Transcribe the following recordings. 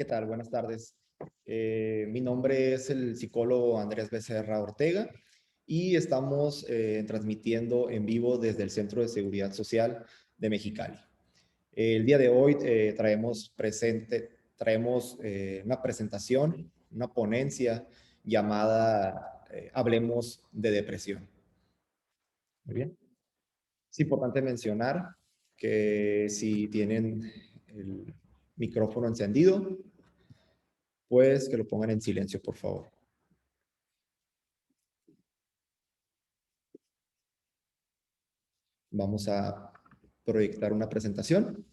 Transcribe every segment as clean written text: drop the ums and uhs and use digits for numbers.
¿Qué tal? Buenas tardes. Mi nombre es el psicólogo Andrés Becerra Ortega y estamos transmitiendo en vivo desde el Centro de Seguridad Social de Mexicali. El día de hoy traemos una presentación, una ponencia llamada Hablemos de Depresión. Muy bien. Es importante mencionar que si tienen el micrófono encendido, pues que lo pongan en silencio, por favor. Vamos a proyectar una presentación.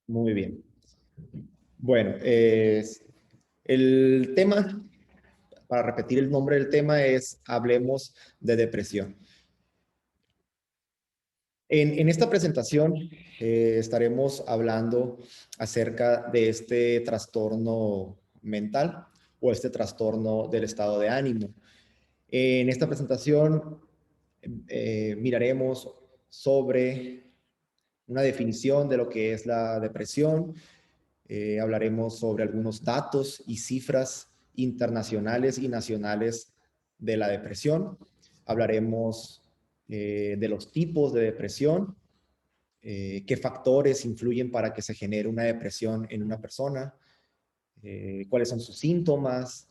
Muy bien. Bueno, el tema, para repetir el nombre del tema, es Hablemos de Depresión. En esta presentación estaremos hablando acerca de este trastorno mental o este trastorno del estado de ánimo. En esta presentación miraremos sobre una definición de lo que es la depresión. Hablaremos sobre algunos datos y cifras internacionales y nacionales de la depresión. Hablaremos de los tipos de depresión, qué factores influyen para que se genere una depresión en una persona, cuáles son sus síntomas,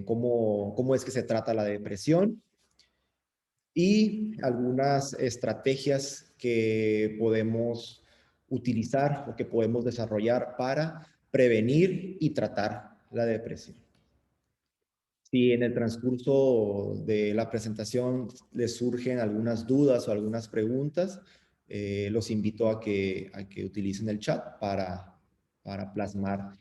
cómo es que se trata la depresión y algunas estrategias que podemos utilizar o que podemos desarrollar para prevenir y tratar la depresión. Si en el transcurso de la presentación les surgen algunas dudas o algunas preguntas, los invito a que utilicen el chat para plasmar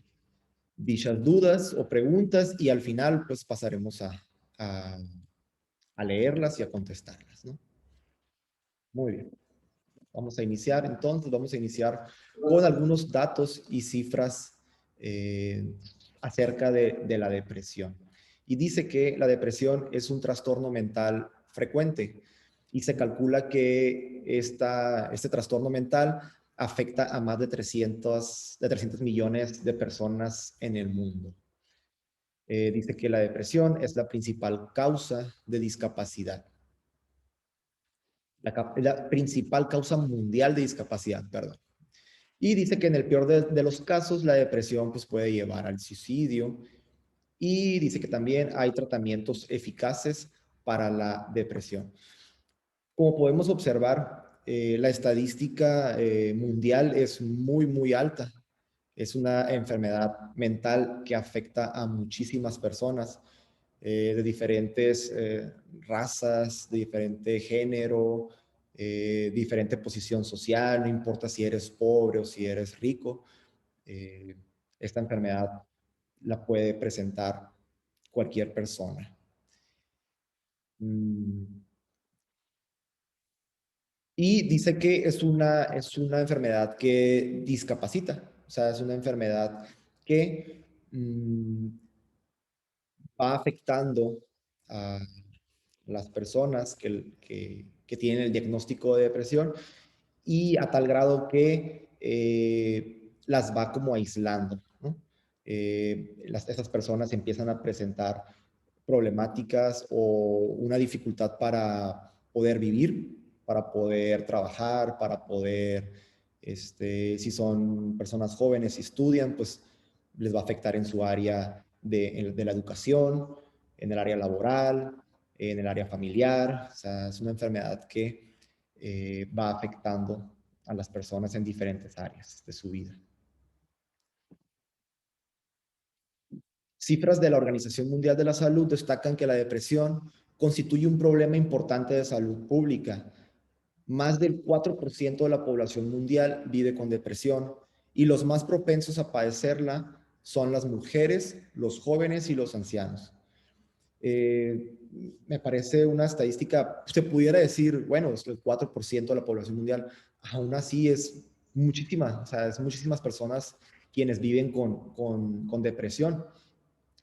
dichas dudas o preguntas y al final pues pasaremos a, a leerlas y a contestarlas, ¿no? Muy bien. Vamos a iniciar entonces, vamos a iniciar con algunos datos y cifras acerca de la depresión. Y dice que la depresión es un trastorno mental frecuente y se calcula que este trastorno mental afecta a más de 300 millones de personas en el mundo. Dice que la depresión es la principal causa de discapacidad. La principal causa mundial de discapacidad, perdón. Y dice que en el peor de los casos, la depresión pues, puede llevar al suicidio. Y dice que también hay tratamientos eficaces para la depresión. Como podemos observar, la estadística mundial es muy, muy alta. Es una enfermedad mental que afecta a muchísimas personas de diferentes razas, de diferente género, diferente posición social, no importa si eres pobre o si eres rico, eh, esta enfermedad la puede presentar cualquier persona. Y dice que es una enfermedad que discapacita, o sea, es una enfermedad que va afectando a las personas que tienen el diagnóstico de depresión y a tal grado que las va como aislando, ¿no? Estas personas empiezan a presentar problemáticas o una dificultad para poder vivir, para poder trabajar, para poder, si son personas jóvenes y estudian, pues les va a afectar en su área de la educación, en el área laboral, en el área familiar. O sea, es una enfermedad que va afectando a las personas en diferentes áreas de su vida. Cifras de la Organización Mundial de la Salud destacan que la depresión constituye un problema importante de salud pública. Más del 4% de la población mundial vive con depresión y los más propensos a padecerla son las mujeres, los jóvenes y los ancianos. Eh, Me parece una estadística, se pudiera decir, bueno, es el 4% de la población mundial, aún así es muchísima, o sea, es muchísimas personas quienes viven con depresión.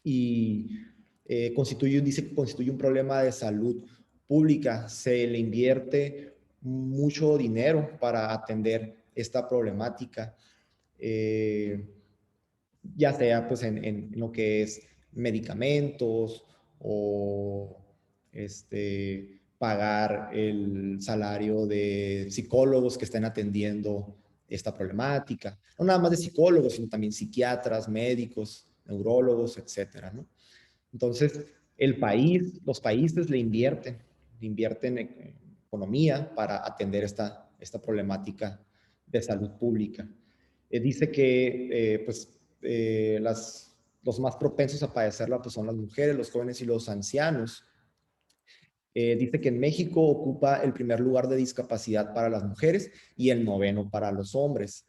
Y dice que constituye un problema de salud pública. Se le invierte mucho dinero para atender esta problemática, ya sea pues en lo que es medicamentos o pagar el salario de psicólogos que estén atendiendo esta problemática. No nada más de psicólogos, sino también psiquiatras, médicos, neurólogos, etcétera, ¿no? Entonces, los países le invierten en economía para atender esta problemática de salud pública. Dice que los más propensos a padecerla pues, son las mujeres, los jóvenes y los ancianos. Dice que en México ocupa el primer lugar de discapacidad para las mujeres y el noveno para los hombres.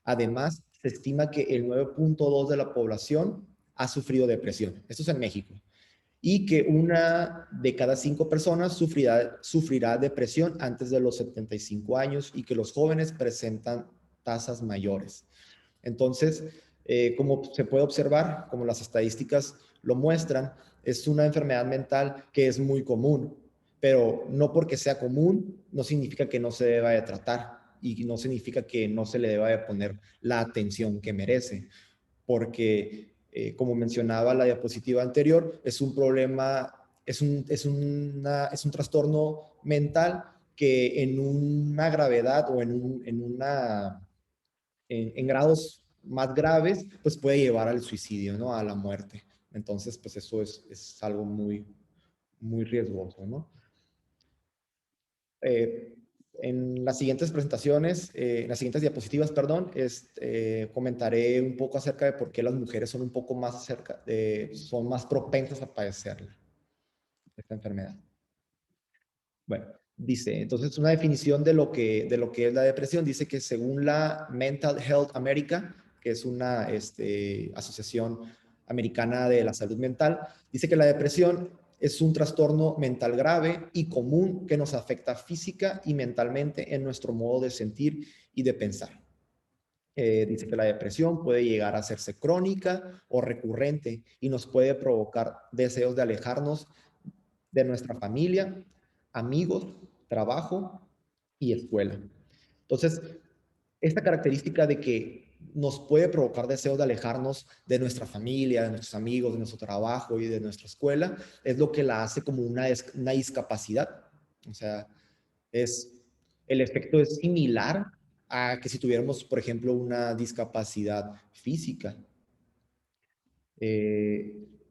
Además, se estima que el 9.2 de la población ha sufrido depresión. Esto es en México. Y que una de cada 5 personas sufrirá depresión antes de los 75 años y que los jóvenes presentan tasas mayores. Entonces, como se puede observar, como las estadísticas lo muestran, es una enfermedad mental que es muy común, pero no porque sea común, no significa que no se deba de tratar y no significa que no se le deba de poner la atención que merece, porque, como mencionaba la diapositiva anterior, es un problema, es un trastorno mental que en una gravedad o en grados más graves, pues puede llevar al suicidio, ¿no? A la muerte. Entonces, pues eso es algo muy, muy riesgoso, ¿no? Eh, en las siguientes presentaciones, en las siguientes diapositivas, perdón, comentaré un poco acerca de por qué las mujeres son un poco más son más propensas a padecer esta enfermedad. Bueno, dice, entonces una definición de lo que es la depresión, dice que según la Mental Health America, que es una asociación americana de la salud mental, dice que la depresión es un trastorno mental grave y común que nos afecta física y mentalmente en nuestro modo de sentir y de pensar. Dice que la depresión puede llegar a hacerse crónica o recurrente y nos puede provocar deseos de alejarnos de nuestra familia, amigos, trabajo y escuela. Entonces, esta característica de que nos puede provocar deseos de alejarnos de nuestra familia, de nuestros amigos, de nuestro trabajo y de nuestra escuela, es lo que la hace como una discapacidad. O sea, el efecto es similar a que si tuviéramos, por ejemplo, una discapacidad física.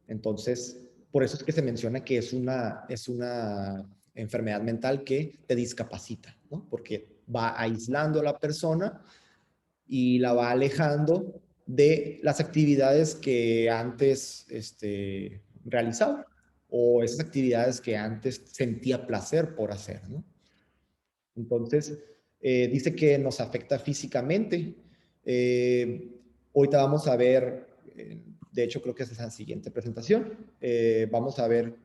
Entonces, por eso es que se menciona que es una enfermedad mental que te discapacita, ¿no? Porque va aislando a la persona y la va alejando de las actividades que antes realizaba o esas actividades que antes sentía placer por hacer, ¿no? Entonces, dice que nos afecta físicamente. Eh, Ahorita vamos a ver, de hecho creo que es la siguiente presentación, vamos a ver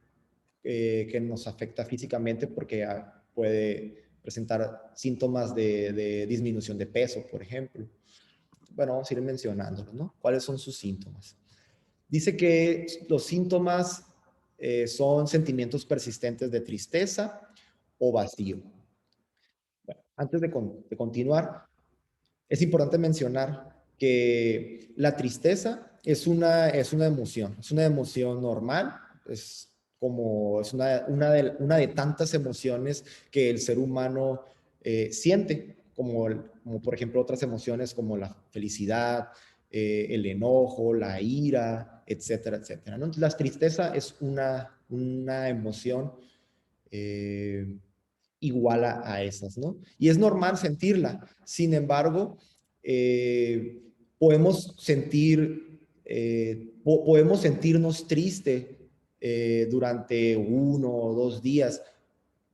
que nos afecta físicamente porque puede presentar síntomas de disminución de peso, por ejemplo. Bueno, vamos a ir mencionándolos, ¿no? ¿Cuáles son sus síntomas? Dice que los síntomas son sentimientos persistentes de tristeza o vacío. Bueno, antes de continuar, es importante mencionar que la tristeza es una emoción normal, es una de tantas emociones que el ser humano siente, como por ejemplo otras emociones como la felicidad, el enojo, la ira, etcétera, etcétera, ¿no? Entonces, la tristeza es una emoción igual a esas, ¿no? Y es normal sentirla. Sin embargo, eh, podemos podemos sentirnos triste durante 1 o 2 días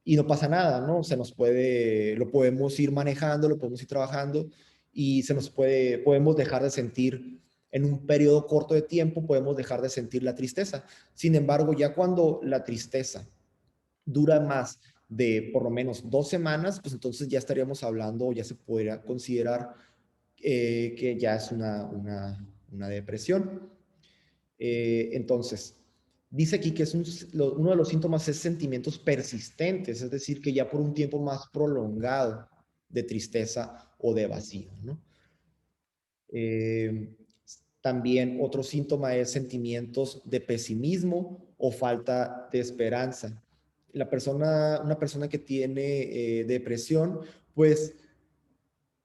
y no pasa nada, ¿no? Lo podemos ir manejando, lo podemos ir trabajando y podemos dejar de sentir en un periodo corto de tiempo, podemos dejar de sentir la tristeza. Sin embargo, ya cuando la tristeza dura más de por lo menos 2 semanas, pues entonces ya estaríamos hablando, ya se podría considerar que ya es una depresión. Entonces, Dice aquí que uno de los síntomas es sentimientos persistentes, es decir, que ya por un tiempo más prolongado de tristeza o de vacío, ¿no? Eh, También otro síntoma es sentimientos de pesimismo o falta de esperanza. Una persona que tiene depresión, pues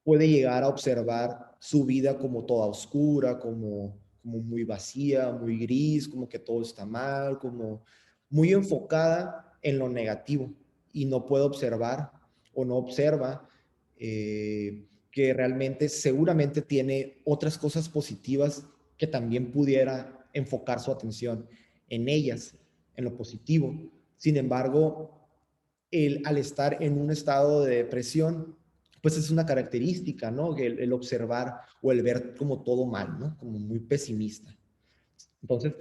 puede llegar a observar su vida como toda oscura, como muy vacía, muy gris, como que todo está mal, como muy enfocada en lo negativo y no puede observar o no observa que realmente seguramente tiene otras cosas positivas que también pudiera enfocar su atención en ellas, en lo positivo. Sin embargo, al estar en un estado de depresión, pues es una característica, ¿no? El observar o el ver como todo mal, ¿no? Como muy pesimista. Entonces,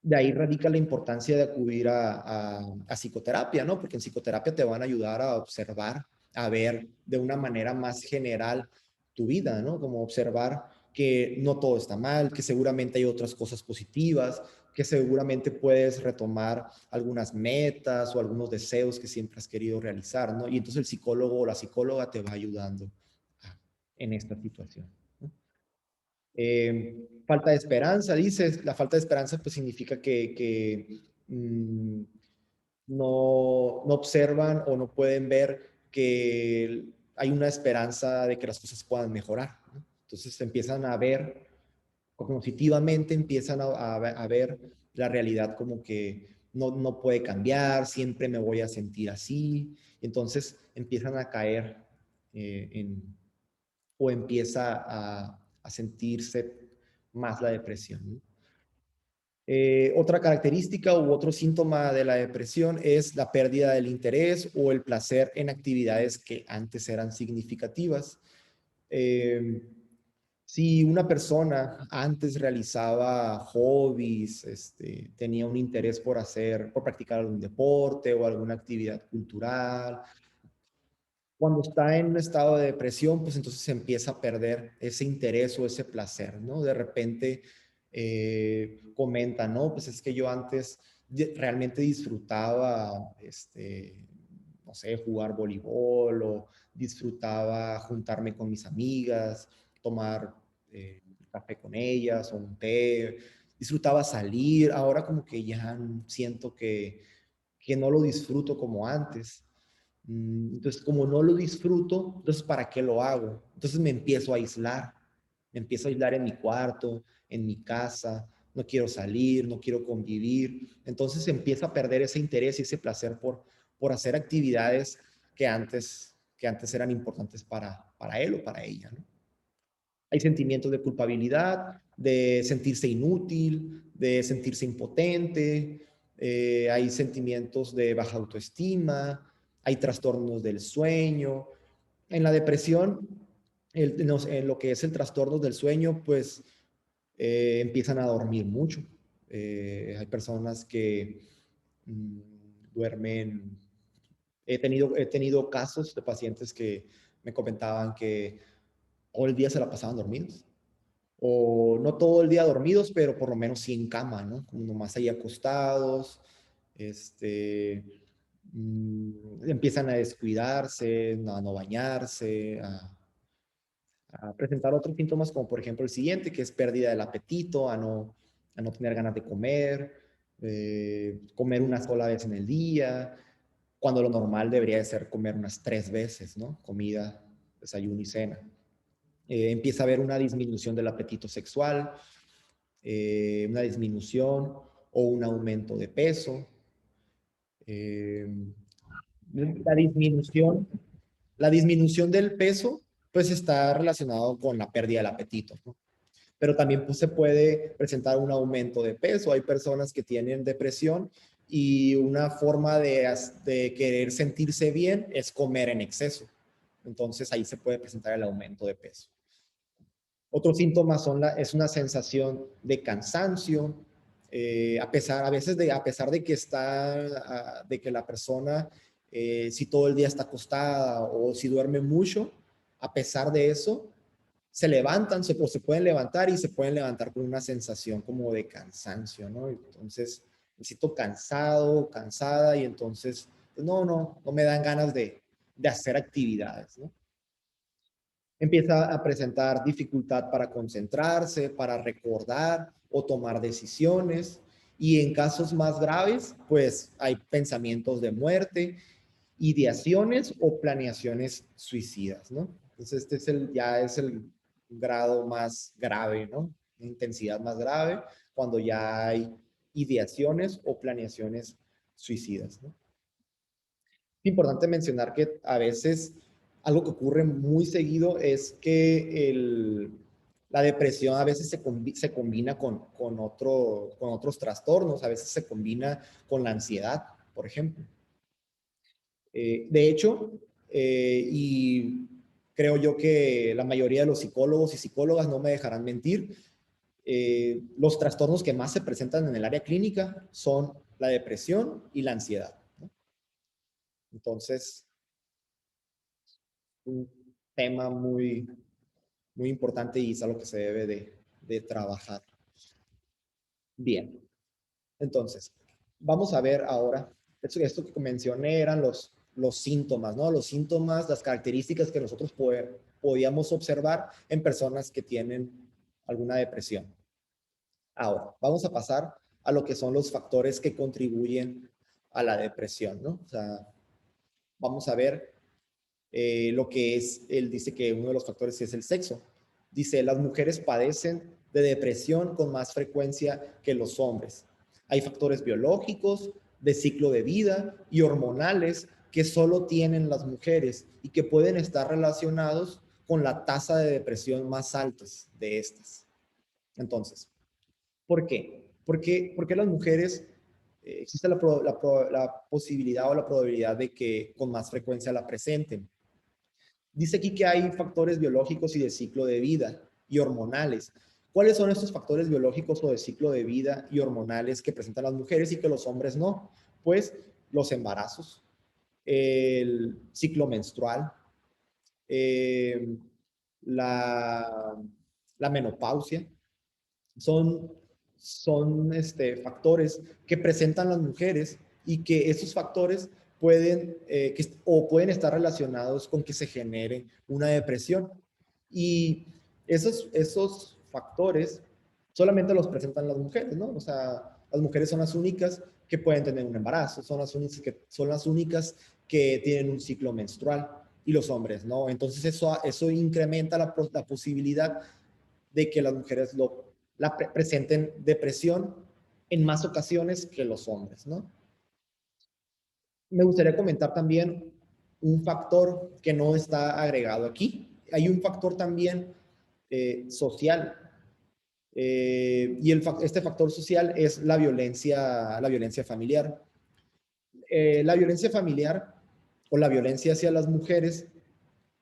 de ahí radica la importancia de acudir a psicoterapia, ¿no? Porque en psicoterapia te van a ayudar a observar, a ver de una manera más general tu vida, ¿no? Como observar que no todo está mal, que seguramente hay otras cosas positivas, que seguramente puedes retomar algunas metas o algunos deseos que siempre has querido realizar, ¿no? Y entonces el psicólogo o la psicóloga te va ayudando en esta situación, ¿no? Falta de esperanza, dices. La falta de esperanza pues significa que no observan o no pueden ver que hay una esperanza de que las cosas puedan mejorar, ¿no? Entonces empiezan a ver, cognitivamente empiezan a ver la realidad como que no puede cambiar, siempre me voy a sentir así. Entonces empiezan a caer o empieza a sentirse más la depresión, ¿no? Otra característica u otro síntoma de la depresión es la pérdida del interés o el placer en actividades que antes eran significativas. Eh, si una persona antes realizaba hobbies, tenía un interés por practicar algún deporte o alguna actividad cultural, cuando está en un estado de depresión, pues entonces se empieza a perder ese interés o ese placer, ¿no? De repente comenta, ¿no? Pues es que yo antes realmente disfrutaba, no sé, jugar voleibol o disfrutaba juntarme con mis amigas, tomar café con ellas o un té, disfrutaba salir, ahora como que ya siento que no lo disfruto como antes. Entonces, como no lo disfruto, entonces, ¿para qué lo hago? Entonces me empiezo a aislar, me empiezo a aislar en mi cuarto, en mi casa, no quiero salir, no quiero convivir. Entonces empieza a perder ese interés y ese placer por hacer actividades que antes eran importantes para él o para ella, ¿no? Hay sentimientos de culpabilidad, de sentirse inútil, de sentirse impotente, hay sentimientos de baja autoestima, hay trastornos del sueño. En la depresión, en lo que es el trastorno del sueño, pues empiezan a dormir mucho. Hay personas que mm, duermen. He tenido casos de pacientes que me comentaban que todo el día se la pasaban dormidos o no todo el día dormidos, pero por lo menos sí en cama, ¿no? Como nomás ahí acostados, este, empiezan a descuidarse, a no bañarse, a presentar otros síntomas como por ejemplo el siguiente, que es pérdida del apetito, a no tener ganas de comer, comer una sola vez en el día, cuando lo normal debería de ser comer unas 3 veces, ¿no? Comida, desayuno y cena. Empieza a haber una disminución del apetito sexual, una disminución o un aumento de peso. Eh, la disminución, la disminución del peso, pues está relacionado con la pérdida del apetito, ¿no? Pero también pues, se puede presentar un aumento de peso. Hay personas que tienen depresión y una forma de querer sentirse bien es comer en exceso. Entonces ahí se puede presentar el aumento de peso. Otros síntomas es una sensación de cansancio, a pesar de que de que la persona, si todo el día está acostada o si duerme mucho, a pesar de eso, se levantan, o se pueden levantar y se pueden levantar con una sensación como de cansancio, ¿no? Entonces, me siento cansado, cansada y entonces pues no me dan ganas de hacer actividades, ¿no? Empieza a presentar dificultad para concentrarse, para recordar o tomar decisiones. Y en casos más graves, pues hay pensamientos de muerte, ideaciones o planeaciones suicidas, ¿no? Entonces este es ya es el grado más grave, ¿no? Intensidad más grave, cuando ya hay ideaciones o planeaciones suicidas, ¿no? Es importante mencionar que a veces algo que ocurre muy seguido es que la depresión a veces se combina con otros trastornos, a veces se combina con la ansiedad, por ejemplo. De hecho, y creo yo que la mayoría de los psicólogos y psicólogas no me dejarán mentir, los trastornos que más se presentan en el área clínica son la depresión y la ansiedad, ¿no? Entonces, un tema muy importante y es algo que se debe de trabajar. Bien, entonces, vamos a ver ahora, esto que mencioné eran los síntomas, ¿no? Los síntomas, las características que nosotros podíamos observar en personas que tienen alguna depresión. Ahora, vamos a pasar a lo que son los factores que contribuyen a la depresión, ¿no? O sea, vamos a ver lo que es, él dice que uno de los factores es el sexo. Dice, las mujeres padecen de depresión con más frecuencia que los hombres. Hay factores biológicos, de ciclo de vida y hormonales que solo tienen las mujeres y que pueden estar relacionados con la tasa de depresión más altas de estas. Entonces, ¿por qué? Porque las mujeres existe la posibilidad o la probabilidad de que con más frecuencia la presenten. Dice aquí que hay factores biológicos y de ciclo de vida y hormonales. ¿Cuáles son estos factores biológicos o de ciclo de vida y hormonales que presentan las mujeres y que los hombres no? Pues los embarazos, el ciclo menstrual, eh, la, la menopausia, son, factores que presentan las mujeres y que esos factores pueden estar relacionados con que se genere una depresión. Y esos factores solamente los presentan las mujeres, ¿no? O sea, las mujeres son las únicas que pueden tener un embarazo, son las únicas que tienen un ciclo menstrual y los hombres, ¿no? Entonces eso incrementa la posibilidad de que las mujeres presenten depresión en más ocasiones que los hombres, ¿no? Me gustaría comentar también un factor que no está agregado aquí. Hay un factor también social, y este factor social es la violencia familiar. La violencia familiar o la violencia hacia las mujeres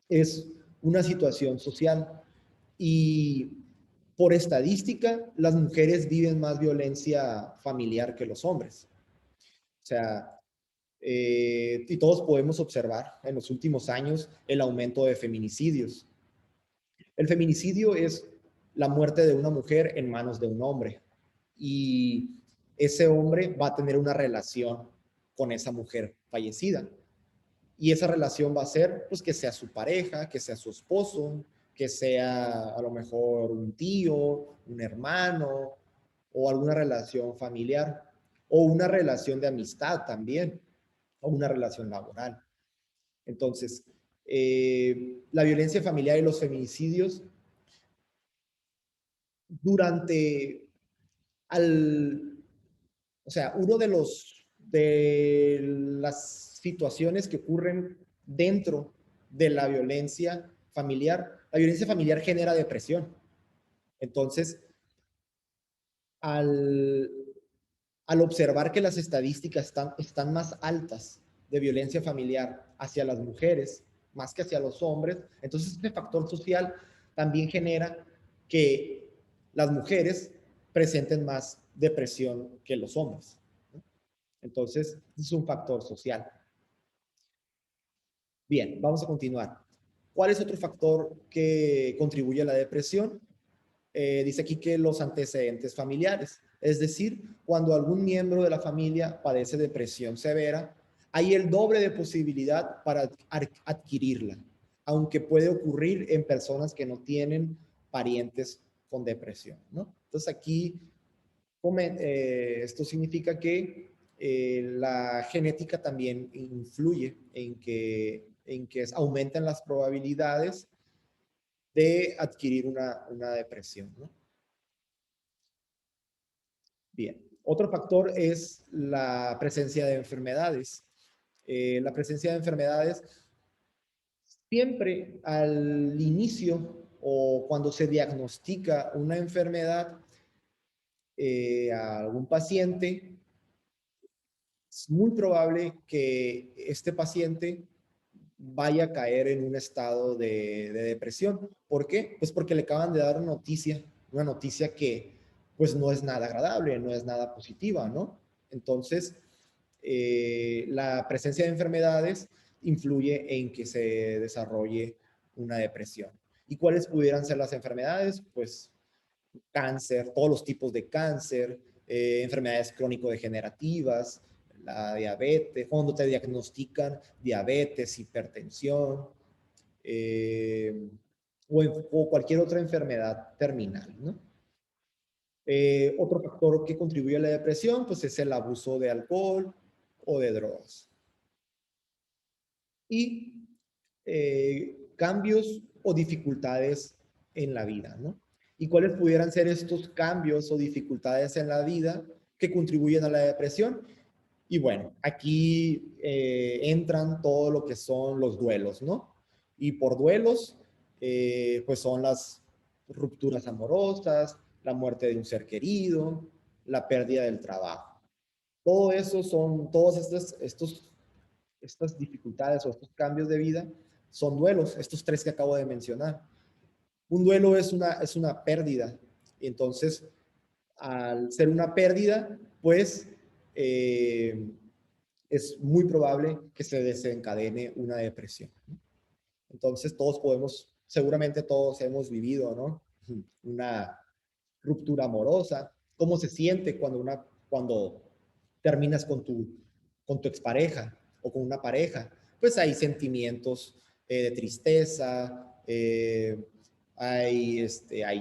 es una situación social y por estadística las mujeres viven más violencia familiar que los hombres. O sea, y todos podemos observar en los últimos años el aumento de feminicidios. El feminicidio es la muerte de una mujer en manos de un hombre y ese hombre va a tener una relación con esa mujer fallecida. Y esa relación va a ser, pues, que sea su pareja, que sea su esposo, que sea a lo mejor un tío, un hermano o alguna relación familiar o una relación de amistad también o una relación laboral. Entonces, la violencia familiar y los feminicidios durante al, o sea, uno de las situaciones que ocurren dentro de la violencia familiar genera depresión. Entonces, al, al observar que las estadísticas están más altas de violencia familiar hacia las mujeres, más que hacia los hombres, entonces este factor social también genera que las mujeres presenten más depresión que los hombres. Entonces, es un factor social. Bien, vamos a continuar. ¿Cuál es otro factor que contribuye a la depresión? Dice aquí que los antecedentes familiares. Es decir, cuando algún miembro de la familia padece depresión severa, hay el doble de posibilidad para adquirirla, aunque puede ocurrir en personas que no tienen parientes con depresión, ¿no? Entonces aquí esto significa que la genética también influye en que aumentan las probabilidades de adquirir una depresión, ¿no? Bien, otro factor es la presencia de enfermedades. La presencia de enfermedades siempre al inicio o cuando se diagnostica una enfermedad a algún paciente, es muy probable que este paciente vaya a caer en un estado de depresión. ¿Por qué? Pues porque le acaban de dar una noticia que pues no es nada agradable, no es nada positiva, ¿no? Entonces, la presencia de enfermedades influye en que se desarrolle una depresión. ¿Y cuáles pudieran ser las enfermedades? Pues cáncer, todos los tipos de cáncer, enfermedades crónico-degenerativas, la diabetes, cuando te diagnostican diabetes, hipertensión, o cualquier otra enfermedad terminal, ¿no? Otro factor que contribuye a la depresión, pues es el abuso de alcohol o de drogas. Y cambios o dificultades en la vida, ¿no? ¿Y cuáles pudieran ser estos cambios o dificultades en la vida que contribuyen a la depresión? Y bueno, aquí entran todo lo que son los duelos, ¿no? Y por duelos, pues son las rupturas amorosas, la muerte de un ser querido, la pérdida del trabajo. Todo eso son, todos estas dificultades o estos cambios de vida son duelos, estos tres que acabo de mencionar. Un duelo es una pérdida. Entonces, al ser una pérdida, pues eh, es muy probable que se desencadene una depresión. Entonces, seguramente todos hemos vivido, ¿no? Una ruptura amorosa. ¿Cómo se siente cuando terminas con tu expareja o con una pareja? Pues hay sentimientos de tristeza, hay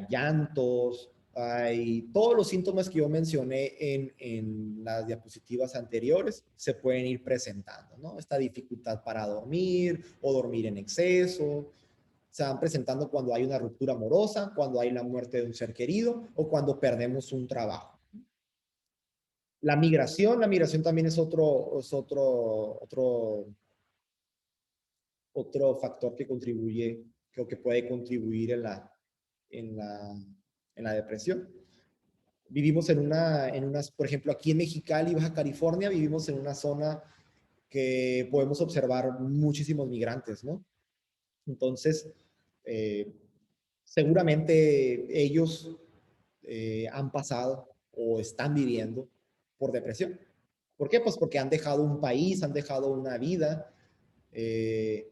llantos, hay todos los síntomas que yo mencioné en las diapositivas anteriores se pueden ir presentando, ¿no? Esta dificultad para dormir o dormir en exceso, se van presentando cuando hay una ruptura amorosa, cuando hay la muerte de un ser querido o cuando perdemos un trabajo. La migración también es otro factor que contribuye, que puede contribuir en la, en la depresión. Vivimos por ejemplo, aquí en Mexicali, Baja California, vivimos en una zona que podemos observar muchísimos migrantes, ¿no? Entonces, eh, seguramente ellos han pasado o están viviendo por depresión. ¿Por qué? Pues porque han dejado un país, han dejado una vida eh,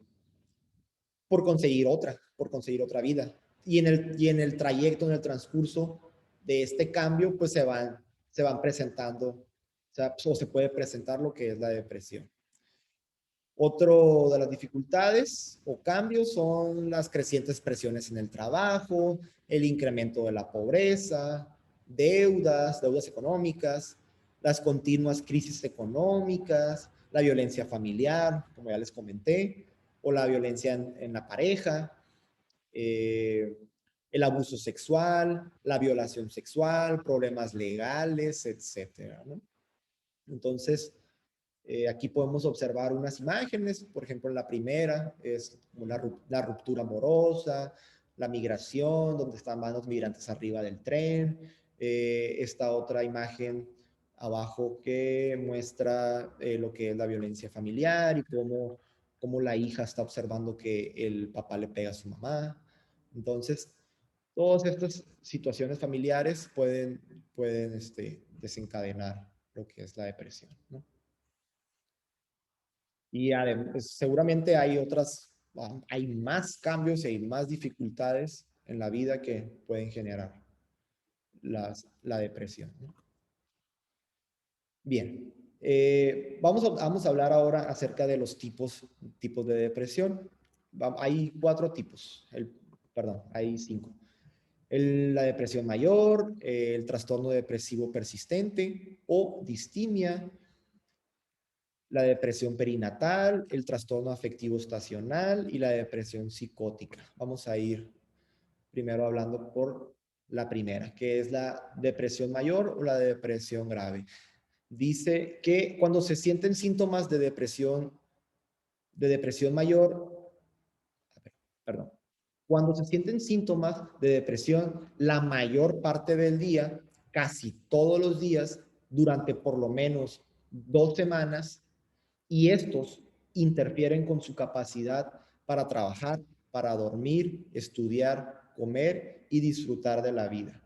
por conseguir otra vida. Y en el trayecto, en el transcurso de este cambio, pues se van presentando, o se puede presentar lo que es la depresión. Otro de las dificultades o cambios son las crecientes presiones en el trabajo, el incremento de la pobreza, deudas económicas, las continuas crisis económicas, la violencia familiar, como ya les comenté, o la violencia en la pareja, eh, el abuso sexual, la violación sexual, problemas legales, etcétera, ¿no? Entonces, aquí podemos observar unas imágenes, por ejemplo, en la primera es como la ruptura amorosa, la migración, donde están los migrantes arriba del tren. Esta otra imagen abajo que muestra lo que es la violencia familiar y cómo la hija está observando que el papá le pega a su mamá. Entonces, todas estas situaciones familiares pueden desencadenar lo que es la depresión, ¿no? Y pues, seguramente hay más cambios y hay más dificultades en la vida que pueden generar la depresión, ¿no? Bien, vamos a hablar ahora acerca de los tipos de depresión. Hay 4 tipos, perdón, hay 5. La depresión mayor, el trastorno depresivo persistente o distimia, la depresión perinatal, el trastorno afectivo estacional y la depresión psicótica. Vamos a ir primero hablando por la primera, que es la depresión mayor o la depresión grave. Dice que cuando se sienten síntomas de depresión mayor, perdón, cuando se sienten síntomas de depresión la mayor parte del día, casi todos los días, durante por lo menos 2 semanas, y estos interfieren con su capacidad para trabajar, para dormir, estudiar, comer y disfrutar de la vida.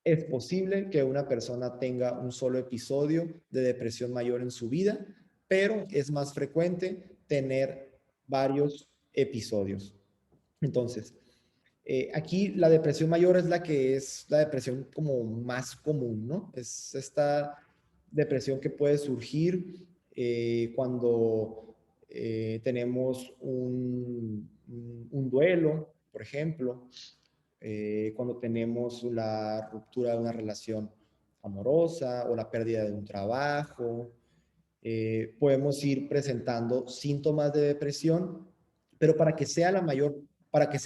Es posible que una persona tenga un solo episodio de depresión mayor en su vida, pero es más frecuente tener varios episodios. Entonces, aquí la depresión mayor es la depresión como más común, ¿no? Es esta depresión que puede surgir cuando tenemos un duelo, por ejemplo, cuando tenemos la ruptura de una relación amorosa o la pérdida de un trabajo. Podemos ir presentando síntomas de depresión, pero para que sea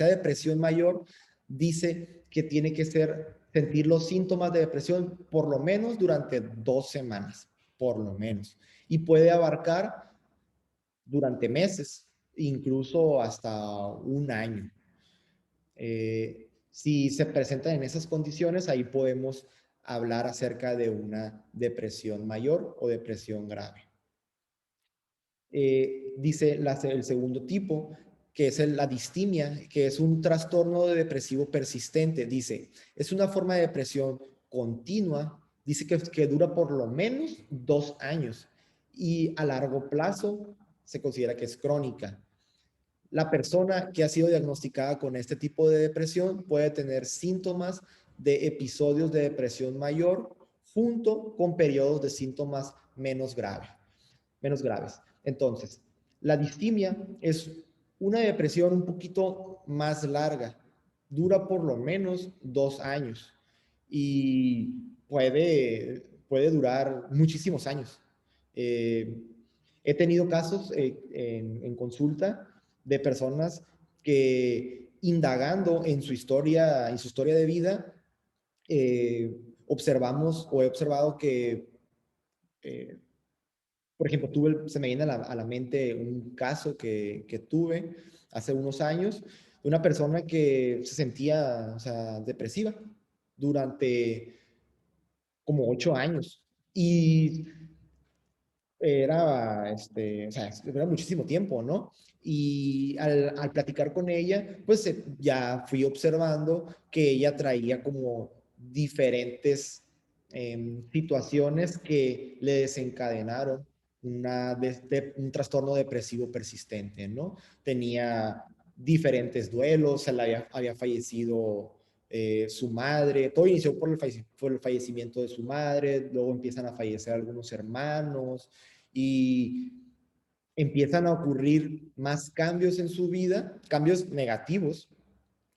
depresión mayor, dice que tiene que sentir los síntomas de depresión por lo menos durante 2 semanas, por lo menos. Y puede abarcar durante meses, incluso hasta un año. Si se presentan en esas condiciones, ahí podemos hablar acerca de una depresión mayor o depresión grave. Dice el segundo tipo, que es la distimia, que es un trastorno depresivo persistente. Dice, es una forma de depresión continua, dice que dura por lo menos 2 años y a largo plazo se considera que es crónica. La persona que ha sido diagnosticada con este tipo de depresión puede tener síntomas de episodios de depresión mayor junto con periodos de síntomas menos graves. Entonces, la distimia es una depresión un poquito más larga, dura por lo menos 2 años y puede durar muchísimos años. Eh, He tenido casos en consulta de personas que indagando en su historia de vida, observamos o he observado que eh, por ejemplo, se me viene a la mente un caso que tuve hace unos años de una persona que se sentía, o sea, depresiva durante como 8 años. Y o sea, era muchísimo tiempo, ¿no? Y al platicar con ella, pues ya fui observando que ella traía como diferentes situaciones que le desencadenaron un trastorno depresivo persistente, ¿no? Tenía diferentes duelos, se le había fallecido su madre, todo inició por el fallecimiento de su madre, luego empiezan a fallecer algunos hermanos y empiezan a ocurrir más cambios en su vida, cambios negativos,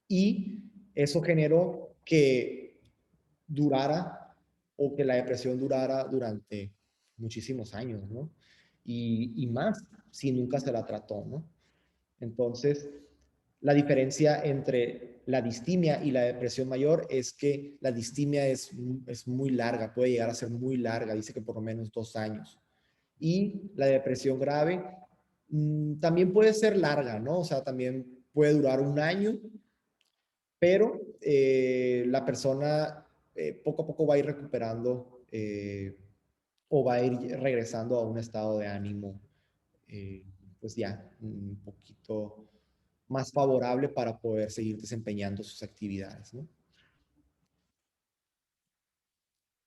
y eso generó que durara o que la depresión durara durante muchísimos años, ¿no? Y más si nunca se la trató, ¿no? Entonces, la diferencia entre la distimia y la depresión mayor es que la distimia es muy larga, puede llegar a ser muy larga, dice que por lo menos 2 años. Y la depresión grave también puede ser larga, ¿no? O sea, también puede durar un año, pero la persona poco a poco va a ir recuperando o va a ir regresando a un estado de ánimo, eh, pues ya un poquito más favorable para poder seguir desempeñando sus actividades, ¿no?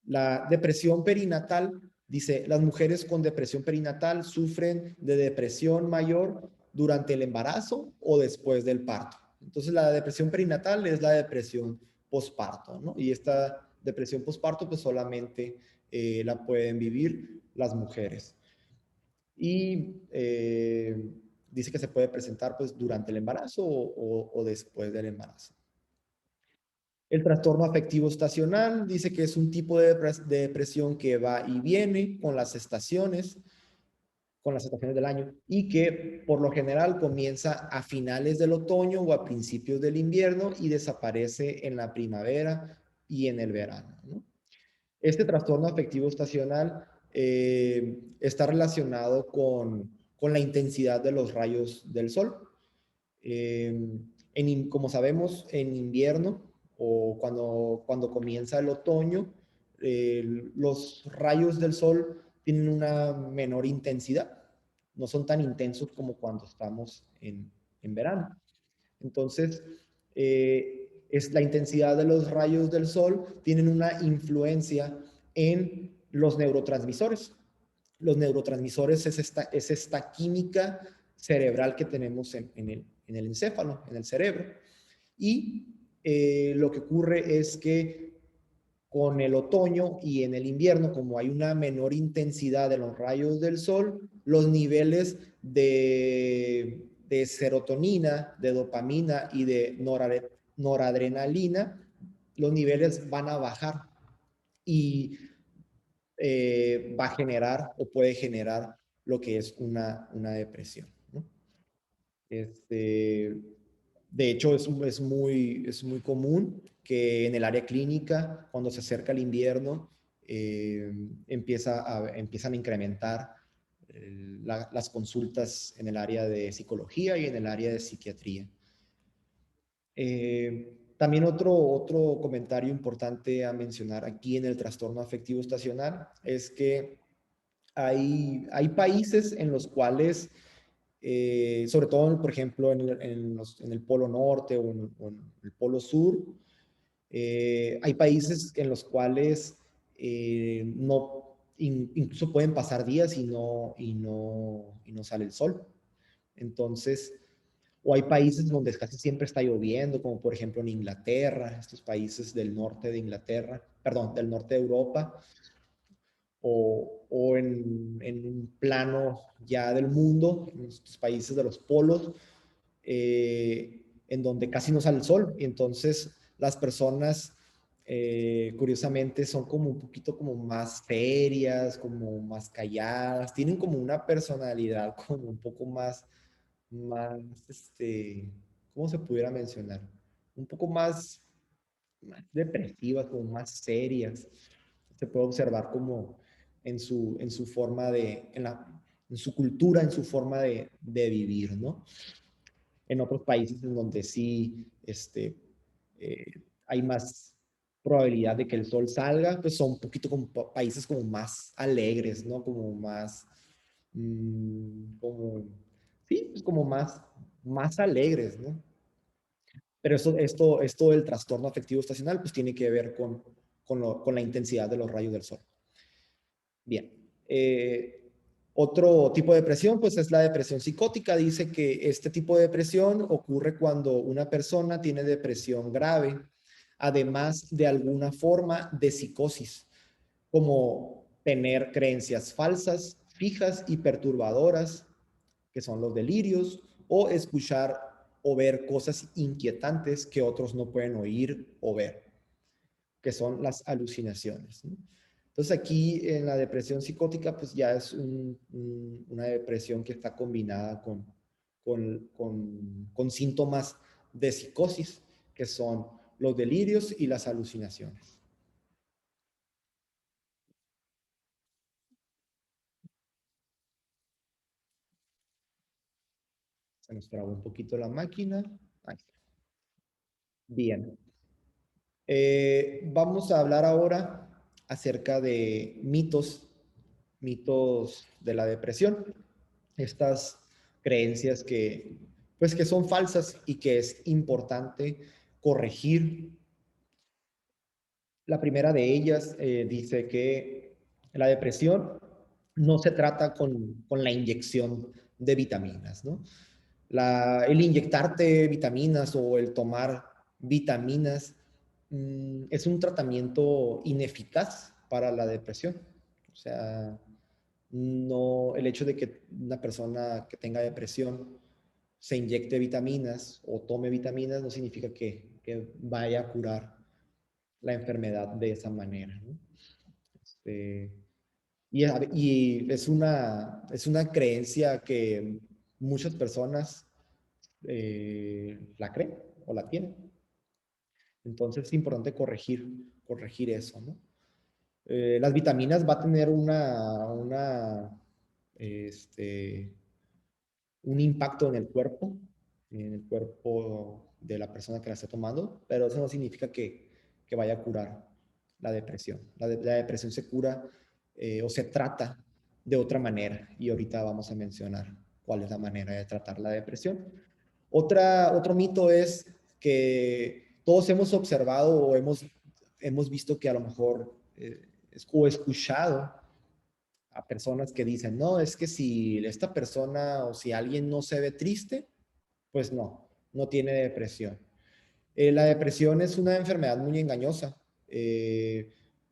La depresión perinatal, dice, las mujeres con depresión perinatal sufren de depresión mayor durante el embarazo o después del parto. Entonces, la depresión perinatal es la depresión posparto, ¿no? Y esta depresión posparto, pues solamente la pueden vivir las mujeres. Y dice que se puede presentar pues durante el embarazo o después del embarazo. El trastorno afectivo estacional dice que es un tipo de depresión que va y viene con las estaciones del año, y que por lo general comienza a finales del otoño o a principios del invierno y desaparece en la primavera y en el verano, ¿no? Este trastorno afectivo estacional está relacionado con la intensidad de los rayos del sol. Como sabemos, en invierno o cuando comienza el otoño, los rayos del sol tienen una menor intensidad. No son tan intensos como cuando estamos en verano. Entonces, es la intensidad de los rayos del sol tienen una influencia en los neurotransmisores. Los neurotransmisores es esta química cerebral que tenemos en el encéfalo, en el cerebro. Y lo que ocurre es que con el otoño y en el invierno, como hay una menor intensidad de los rayos del sol, los niveles de serotonina, de dopamina y de noradrenalina, los niveles van a bajar y va a generar o puede generar lo que es una depresión, ¿no? Este, de hecho, es muy común que en el área clínica, cuando se acerca el invierno, empiezan a incrementar las consultas en el área de psicología y en el área de psiquiatría. También otro comentario importante a mencionar aquí en el trastorno afectivo estacional es que hay países en los cuales, sobre todo, por ejemplo, en el Polo Norte o en el Polo Sur, hay países en los cuales incluso pueden pasar días y no sale el sol. Entonces, o hay países donde casi siempre está lloviendo, como por ejemplo en Inglaterra, estos países del norte de Inglaterra, perdón, del norte de Europa, o en un plano ya del mundo, en estos países de los polos, en donde casi no sale el sol. Y entonces las personas, curiosamente, son como un poquito como más serias, como más calladas, tienen como una personalidad como un poco más, ¿cómo se pudiera mencionar? Un poco más depresivas, como más serias. Se puede observar como en su forma en su cultura, en su forma de vivir, ¿no? En otros países en donde sí eh, hay más probabilidad de que el sol salga, pues son un poquito como países como más alegres, ¿no? Como más, como, sí, pues como más alegres, ¿no? Pero esto del trastorno afectivo estacional, pues tiene que ver con la intensidad de los rayos del sol. Bien. Otro tipo de depresión, pues es la depresión psicótica. Dice que este tipo de depresión ocurre cuando una persona tiene depresión grave, además de alguna forma de psicosis, como tener creencias falsas, fijas y perturbadoras, que son los delirios, o escuchar o ver cosas inquietantes que otros no pueden oír o ver, que son las alucinaciones, ¿no? Entonces aquí en la depresión psicótica pues ya es una depresión que está combinada con síntomas de psicosis, que son los delirios y las alucinaciones. Se nos trabó un poquito la máquina. Ahí está. Bien. Vamos a hablar ahora acerca de mitos de la depresión. Estas creencias que son falsas y que es importante corregir. La primera de ellas dice que la depresión no se trata con la inyección de vitaminas, ¿no? El inyectarte vitaminas o el tomar vitaminas es un tratamiento ineficaz para la depresión. O sea, no, el hecho de que una persona que tenga depresión se inyecte vitaminas o tome vitaminas no significa que vaya a curar la enfermedad de esa manera, ¿no? Este, y es una creencia que muchas personas la creen o la tienen. Entonces es importante corregir eso, ¿no? Las vitaminas va a tener este, un impacto en el cuerpo de la persona que la está tomando, pero eso no significa que vaya a curar la depresión. La depresión se cura o se trata de otra manera y ahorita vamos a mencionar cuál es la manera de tratar la depresión. Otro mito es que todos hemos observado o hemos visto que a lo mejor o escuchado a personas que dicen, no, es que si esta persona o si alguien no se ve triste, pues no tiene depresión. La depresión es una enfermedad muy engañosa.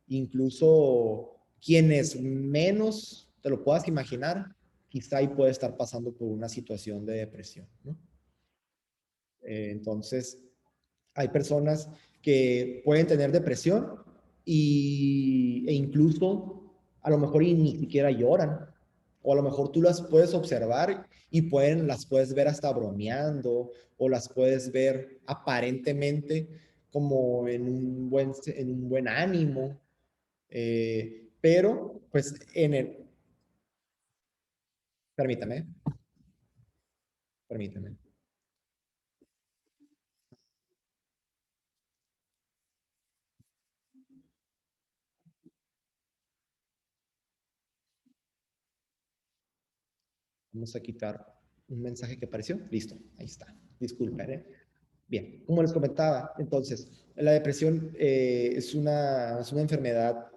Incluso quienes menos te lo puedas imaginar, quizá ahí puede estar pasando por una situación de depresión, ¿no? Entonces, hay personas que pueden tener depresión e incluso a lo mejor ni siquiera lloran. O a lo mejor tú las puedes observar y las puedes ver hasta bromeando o las puedes ver aparentemente como en un buen ánimo. Pero, pues, permítame, permítame. Vamos a quitar un mensaje que apareció. Listo, ahí está. Disculpen, ¿eh? Bien, como les comentaba, entonces, la depresión es una enfermedad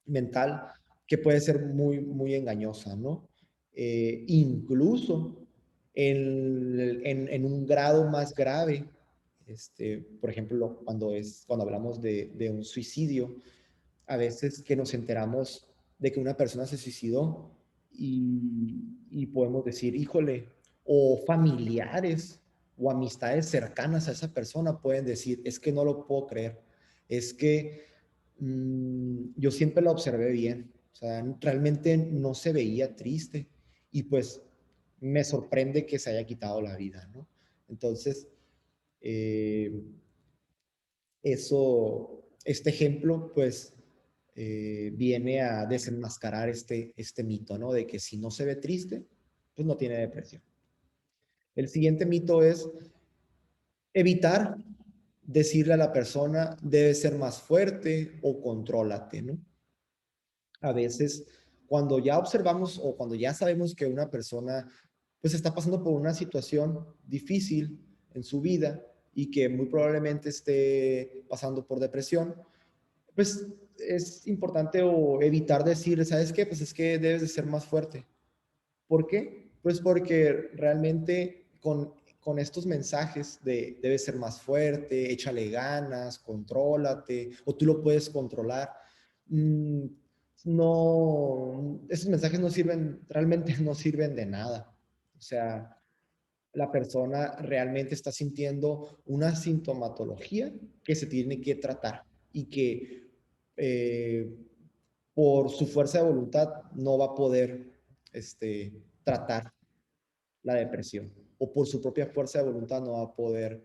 mental que puede ser muy engañosa, ¿no? Incluso en un grado más grave, por ejemplo, cuando hablamos de un suicidio, a veces que nos enteramos de que una persona se suicidó y podemos decir, híjole, o familiares o amistades cercanas a esa persona pueden decir, es que no lo puedo creer, es que yo siempre la observé bien, o sea, realmente no se veía triste y pues me sorprende que se haya quitado la vida, ¿no? Entonces, eh, este ejemplo, pues, viene a desenmascarar este mito, ¿no? De que si no se ve triste, pues no tiene depresión. El siguiente mito es evitar decirle a la persona, debe ser más fuerte o contrólate, ¿no? A veces, cuando ya observamos o cuando ya sabemos que una persona, pues, está pasando por una situación difícil en su vida y que muy probablemente esté pasando por depresión, pues es importante o evitar decir, ¿sabes qué? Pues es que debes de ser más fuerte. ¿Por qué? Pues porque realmente con estos mensajes de debes ser más fuerte, échale ganas, contrólate, o tú lo puedes controlar, mmm, no, esos mensajes no sirven, realmente no sirven de nada. O sea, la persona realmente está sintiendo una sintomatología que se tiene que tratar y que eh, por su fuerza de voluntad no va a poder tratar la depresión o por su propia fuerza de voluntad no va a poder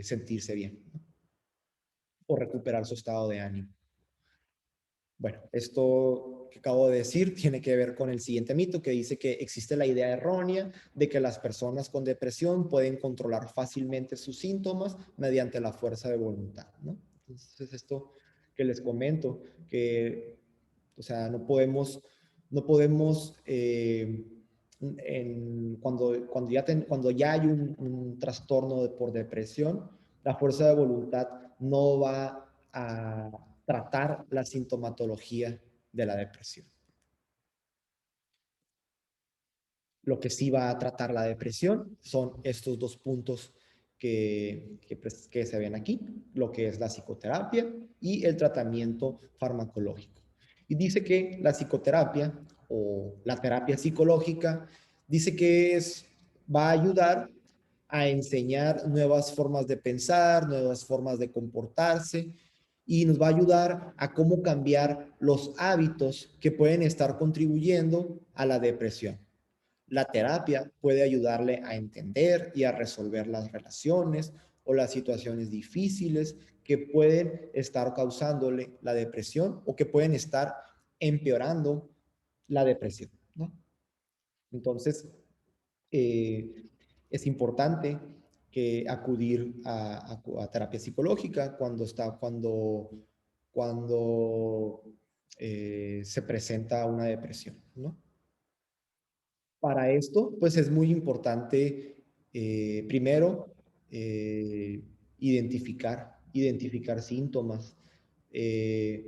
sentirse bien, ¿no? O recuperar su estado de ánimo. Bueno, esto que acabo de decir tiene que ver con el siguiente mito que dice que existe la idea errónea de que las personas con depresión pueden controlar fácilmente sus síntomas mediante la fuerza de voluntad, ¿no? Entonces, esto que les comento, que, o sea, no podemos cuando ya hay un trastorno por depresión, la fuerza de voluntad no va a tratar la sintomatología de la depresión. Lo que sí va a tratar la depresión son estos dos puntos que se ven aquí, lo que es la psicoterapia y el tratamiento farmacológico. Y dice que la psicoterapia o la terapia psicológica, dice que va a ayudar a enseñar nuevas formas de pensar, nuevas formas de comportarse y nos va a ayudar a cómo cambiar los hábitos que pueden estar contribuyendo a la depresión. La terapia puede ayudarle a entender y a resolver las relaciones o las situaciones difíciles que pueden estar causándole la depresión o que pueden estar empeorando la depresión, ¿no? Entonces, eh, es importante que acudir a terapia psicológica cuando se presenta una depresión, ¿no? Para esto, pues es muy importante, primero, eh, identificar síntomas. Eh,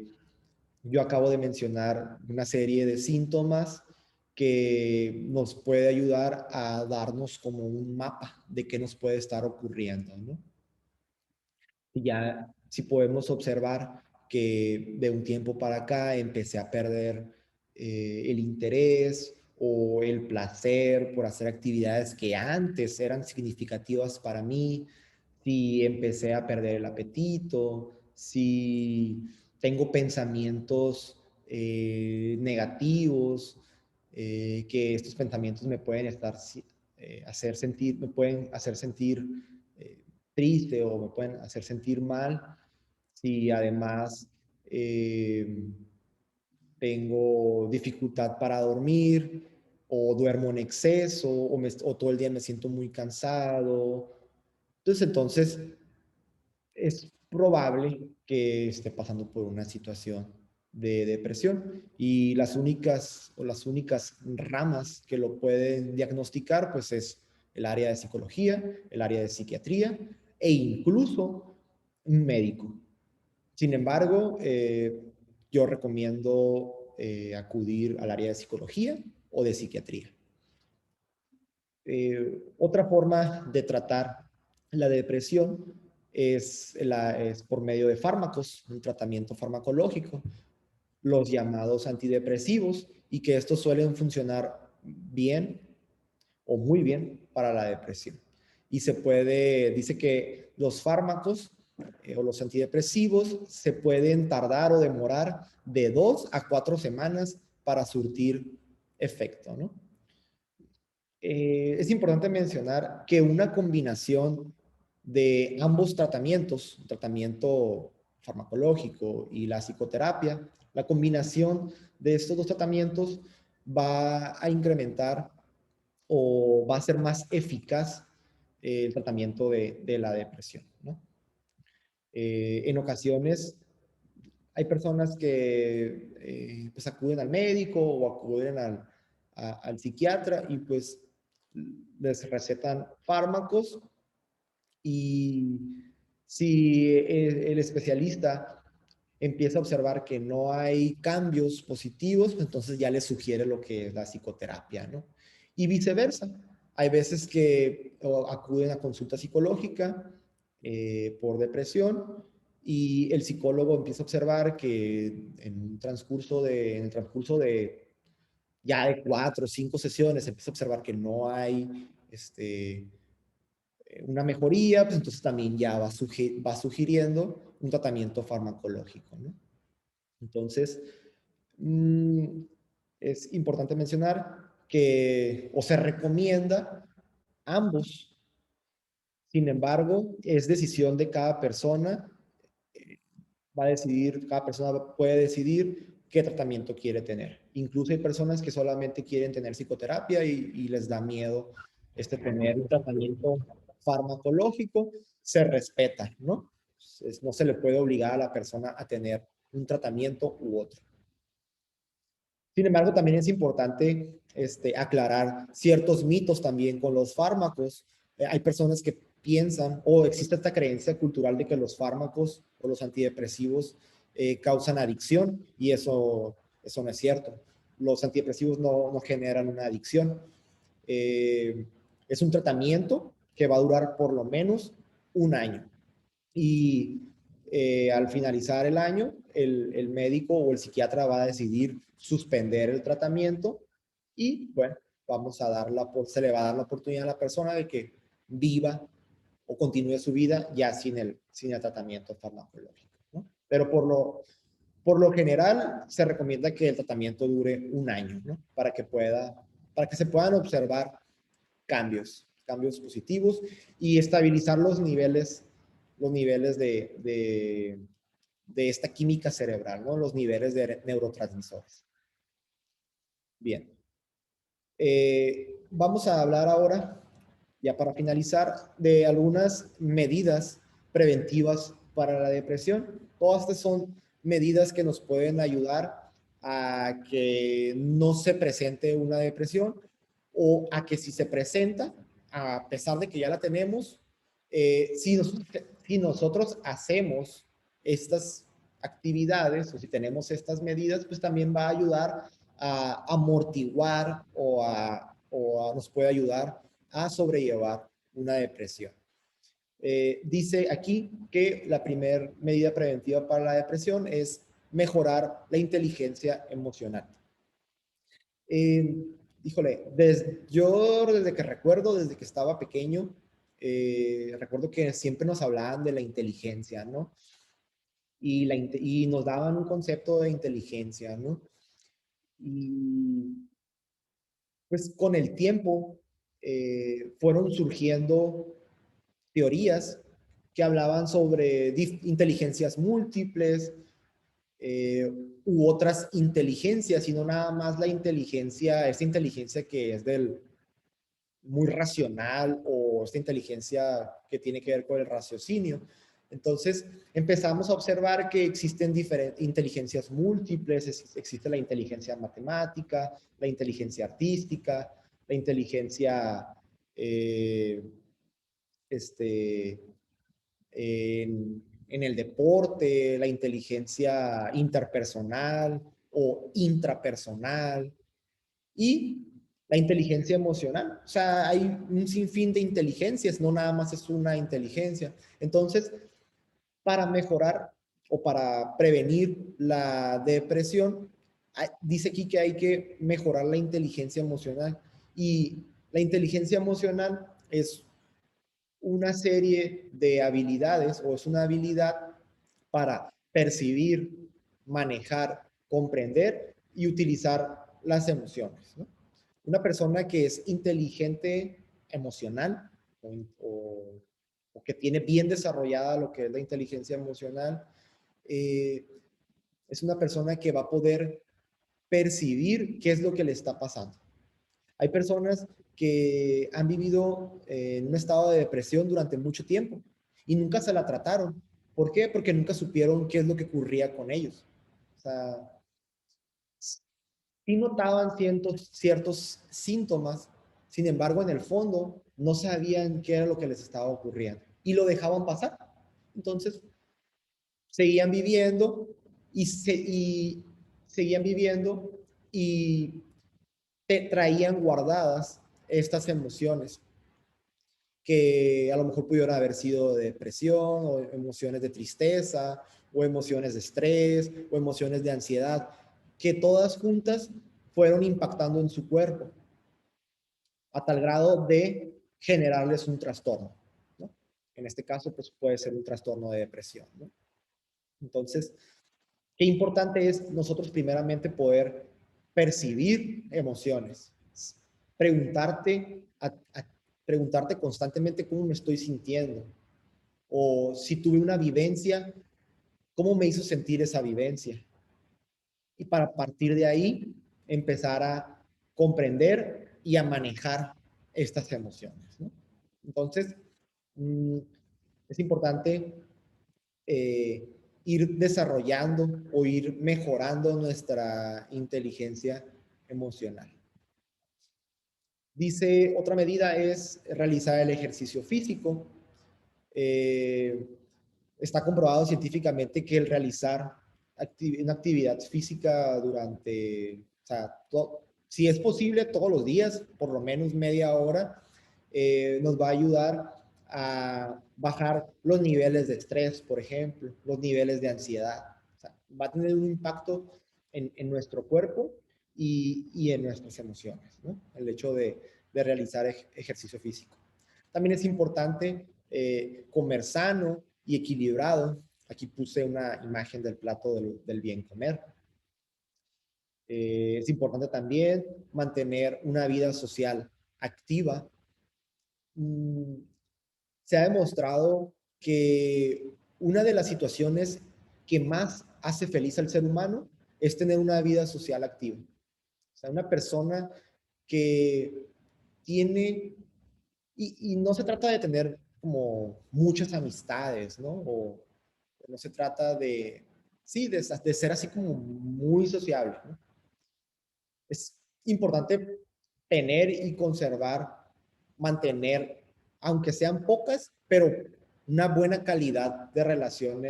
yo acabo de mencionar una serie de síntomas que nos puede ayudar a darnos como un mapa de qué nos puede estar ocurriendo, ¿no? Y ya si podemos observar que de un tiempo para acá empecé a perder el interés o el placer por hacer actividades que antes eran significativas para mí, si empecé a perder el apetito, si tengo pensamientos negativos, que estos pensamientos me pueden me pueden hacer sentir eh, triste o me pueden hacer sentir mal. Si además eh, tengo dificultad para dormir o duermo en exceso o todo el día me siento muy cansado. Entonces es probable que esté pasando por una situación de depresión y las únicas ramas que lo pueden diagnosticar pues es el área de psicología, el área de psiquiatría e incluso un médico. Sin embargo, yo recomiendo acudir al área de psicología o de psiquiatría. Otra forma de tratar la depresión es por medio de fármacos, un tratamiento farmacológico, los llamados antidepresivos, y que estos suelen funcionar bien o muy bien para la depresión. Y dice que los fármacos o los antidepresivos se pueden tardar o demorar de 2 a 4 semanas para surtir efecto, ¿no? Es importante mencionar que una combinación de ambos tratamientos, el tratamiento farmacológico y la psicoterapia, la combinación de estos dos tratamientos va a incrementar o va a ser más eficaz el tratamiento de la depresión, ¿no? En ocasiones hay personas que pues acuden al médico o acuden al psiquiatra y pues les recetan fármacos y si el especialista empieza a observar que no hay cambios positivos, pues entonces ya le sugiere lo que es la psicoterapia, ¿no? Y viceversa. Hay veces que acuden a consulta psicológica por depresión y el psicólogo empieza a observar que en el transcurso de ya de 4 o 5 sesiones, empieza a observar que no hay una mejoría, pues entonces también ya va sugiriendo un tratamiento farmacológico, ¿no? Entonces, mm, es importante mencionar que o se recomienda ambos. Sin embargo, es decisión de cada persona. Cada persona puede decidir qué tratamiento quiere tener. Incluso hay personas que solamente quieren tener psicoterapia y les da miedo tener un tratamiento farmacológico. Se respeta, ¿no? No se le puede obligar a la persona a tener un tratamiento u otro. Sin embargo, también es importante aclarar ciertos mitos también con los fármacos. Hay personas que piensan o existe esta creencia cultural de que los fármacos o los antidepresivos causan adicción y eso no es cierto. Los antidepresivos no generan una adicción. Es un tratamiento que va a durar por lo menos un año. Y al finalizar el año, el médico o el psiquiatra va a decidir suspender el tratamiento y, bueno, se le va a dar la oportunidad a la persona de que viva o continúe su vida ya sin el tratamiento farmacológico, ¿no? Pero por lo general se recomienda que el tratamiento dure un año, ¿no? Para que se puedan observar cambios positivos y estabilizar los niveles de esta química cerebral, ¿no? Los niveles de neurotransmisores. Bien. Vamos a hablar ahora, ya para finalizar, de algunas medidas preventivas para la depresión. Todas estas son medidas que nos pueden ayudar a que no se presente una depresión o a que si se presenta, a pesar de que ya la tenemos, si nosotros hacemos estas actividades o si tenemos estas medidas, pues también va a ayudar a amortiguar nos puede ayudar a sobrellevar una depresión. Dice aquí que la primera medida preventiva para la depresión es mejorar la inteligencia emocional. Híjole, yo desde que recuerdo, desde que estaba pequeño, recuerdo que siempre nos hablaban de la inteligencia, ¿no? Y nos daban un concepto de inteligencia, ¿no? Y pues con el tiempo fueron surgiendo teorías que hablaban sobre inteligencias múltiples u otras inteligencias, y no nada más esta inteligencia que es muy racional o esta inteligencia que tiene que ver con el raciocinio. Entonces empezamos a observar que existen diferentes inteligencias múltiples, existe la inteligencia matemática, la inteligencia artística, la inteligencia este, en el deporte, la inteligencia interpersonal o intrapersonal y la inteligencia emocional. O sea, hay un sinfín de inteligencias, no nada más es una inteligencia. Entonces, para mejorar o para prevenir la depresión, dice aquí que hay que mejorar la inteligencia emocional. Y la inteligencia emocional es una serie de habilidades o es una habilidad para percibir, manejar, comprender y utilizar las emociones, ¿no? Una persona que es inteligente emocional o, o que tiene bien desarrollada lo que es la inteligencia emocional, eh, es una persona que va a poder percibir qué es lo que le está pasando. Hay personas que han vivido en un estado de depresión durante mucho tiempo y nunca se la trataron. ¿Por qué? Porque nunca supieron qué es lo que ocurría con ellos. O sea, sí notaban ciertos síntomas, sin embargo, en el fondo no sabían qué era lo que les estaba ocurriendo y lo dejaban pasar. Entonces, seguían viviendo y seguían viviendo y te traían guardadas estas emociones que a lo mejor pudieron haber sido de depresión o emociones de tristeza o emociones de estrés o emociones de ansiedad, que todas juntas fueron impactando en su cuerpo a tal grado de generarles un trastorno, ¿no? En este caso, pues puede ser un trastorno de depresión, ¿no? Entonces, qué importante es nosotros primeramente poder percibir emociones, preguntarte, preguntarte constantemente cómo me estoy sintiendo, o si tuve una vivencia, cómo me hizo sentir esa vivencia. Y para partir de ahí empezar a comprender y a manejar estas emociones, ¿no? Entonces, es importante eh, ir desarrollando o ir mejorando nuestra inteligencia emocional. Dice, otra medida es realizar el ejercicio físico. Eh, Está comprobado científicamente que el realizar una actividad física o sea, si es posible todos los días, por lo menos media hora, nos va a ayudar a bajar los niveles de estrés, por ejemplo, los niveles de ansiedad. O sea, va a tener un impacto en nuestro cuerpo y en nuestras emociones, ¿no? El hecho de realizar ejercicio físico. También es importante comer sano y equilibrado. Aquí puse una imagen del plato del bien comer. Es importante también mantener una vida social activa. Se ha demostrado que una de las situaciones que más hace feliz al ser humano es tener una vida social activa. O sea, una persona que tiene, y no se trata de tener como muchas amistades, ¿no? O no se trata de, sí, de ser así como muy sociable, ¿no? Es importante tener y conservar, mantener, aunque sean pocas, pero una buena calidad de relación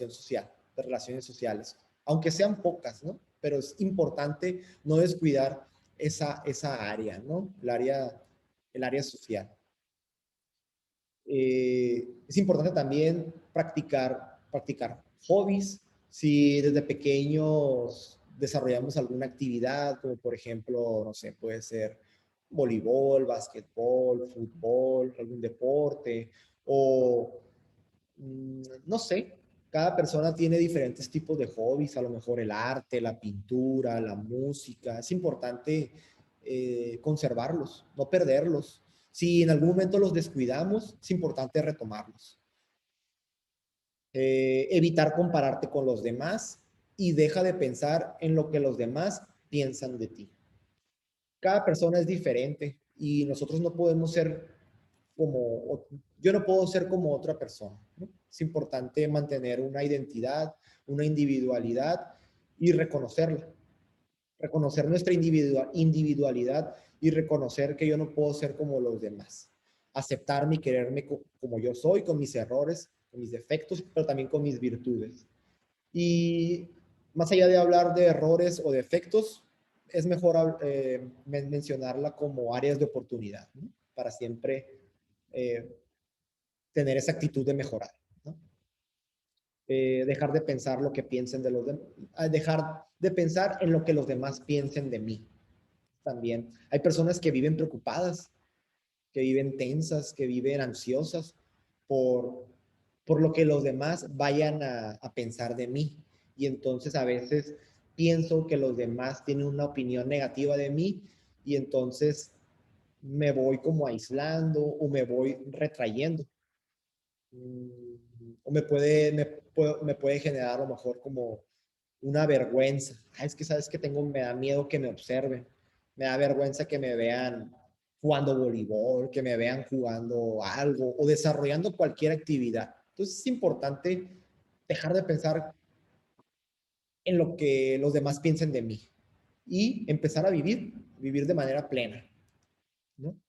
social, de relaciones sociales, aunque sean pocas, ¿no? Pero es importante no descuidar esa área, ¿no? El área social. Es importante también practicar hobbies. Si desde pequeños desarrollamos alguna actividad, como por ejemplo, no sé, puede ser voleibol, básquetbol, fútbol, algún deporte, o no sé, cada persona tiene diferentes tipos de hobbies, a lo mejor el arte, la pintura, la música. Es importante conservarlos, no perderlos. Si en algún momento los descuidamos, es importante retomarlos. Evitar compararte con los demás y deja de pensar en lo que los demás piensan de ti. Cada persona es diferente y nosotros no podemos ser como, yo no puedo ser como otra persona, ¿no? Es importante mantener una identidad, una individualidad y reconocerla. Reconocer nuestra individualidad y reconocer que yo no puedo ser como los demás. Aceptarme y quererme como yo soy, con mis errores, con mis defectos, pero también con mis virtudes. Y más allá de hablar de errores o defectos, es mejor mencionarla como áreas de oportunidad, ¿no? Para siempre eh, tener esa actitud de mejorar, ¿no? Dejar de pensar lo que piensen de los demás, dejar de pensar en lo que los demás piensen de mí. También hay personas que viven preocupadas, que viven tensas, que viven ansiosas por, por lo que los demás vayan a pensar de mí. Y entonces a veces pienso que los demás tienen una opinión negativa de mí y entonces me voy como aislando o me voy retrayendo. O me puede generar a lo mejor como una vergüenza. Es que sabes que me da miedo que me observen, me da vergüenza que me vean jugando voleibol, que me vean jugando algo o desarrollando cualquier actividad. Entonces es importante dejar de pensar en lo que los demás piensen de mí y empezar a vivir de manera plena, ¿no?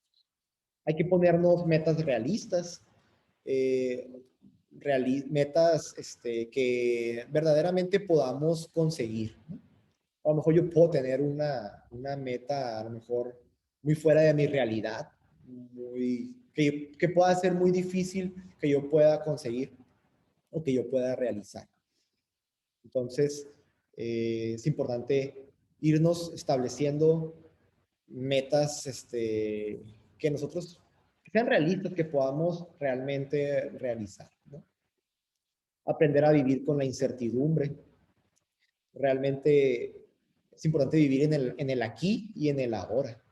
Hay que ponernos metas realistas, eh, metas que verdaderamente podamos conseguir, ¿no? A lo mejor yo puedo tener una meta, a lo mejor muy fuera de mi realidad, que pueda ser muy difícil que yo pueda conseguir o que yo pueda realizar. Entonces, es importante irnos estableciendo metas que nosotros que sean realistas, que podamos realmente realizar, ¿no? Aprender a vivir con la incertidumbre. Realmente es importante vivir en el aquí y en el ahora.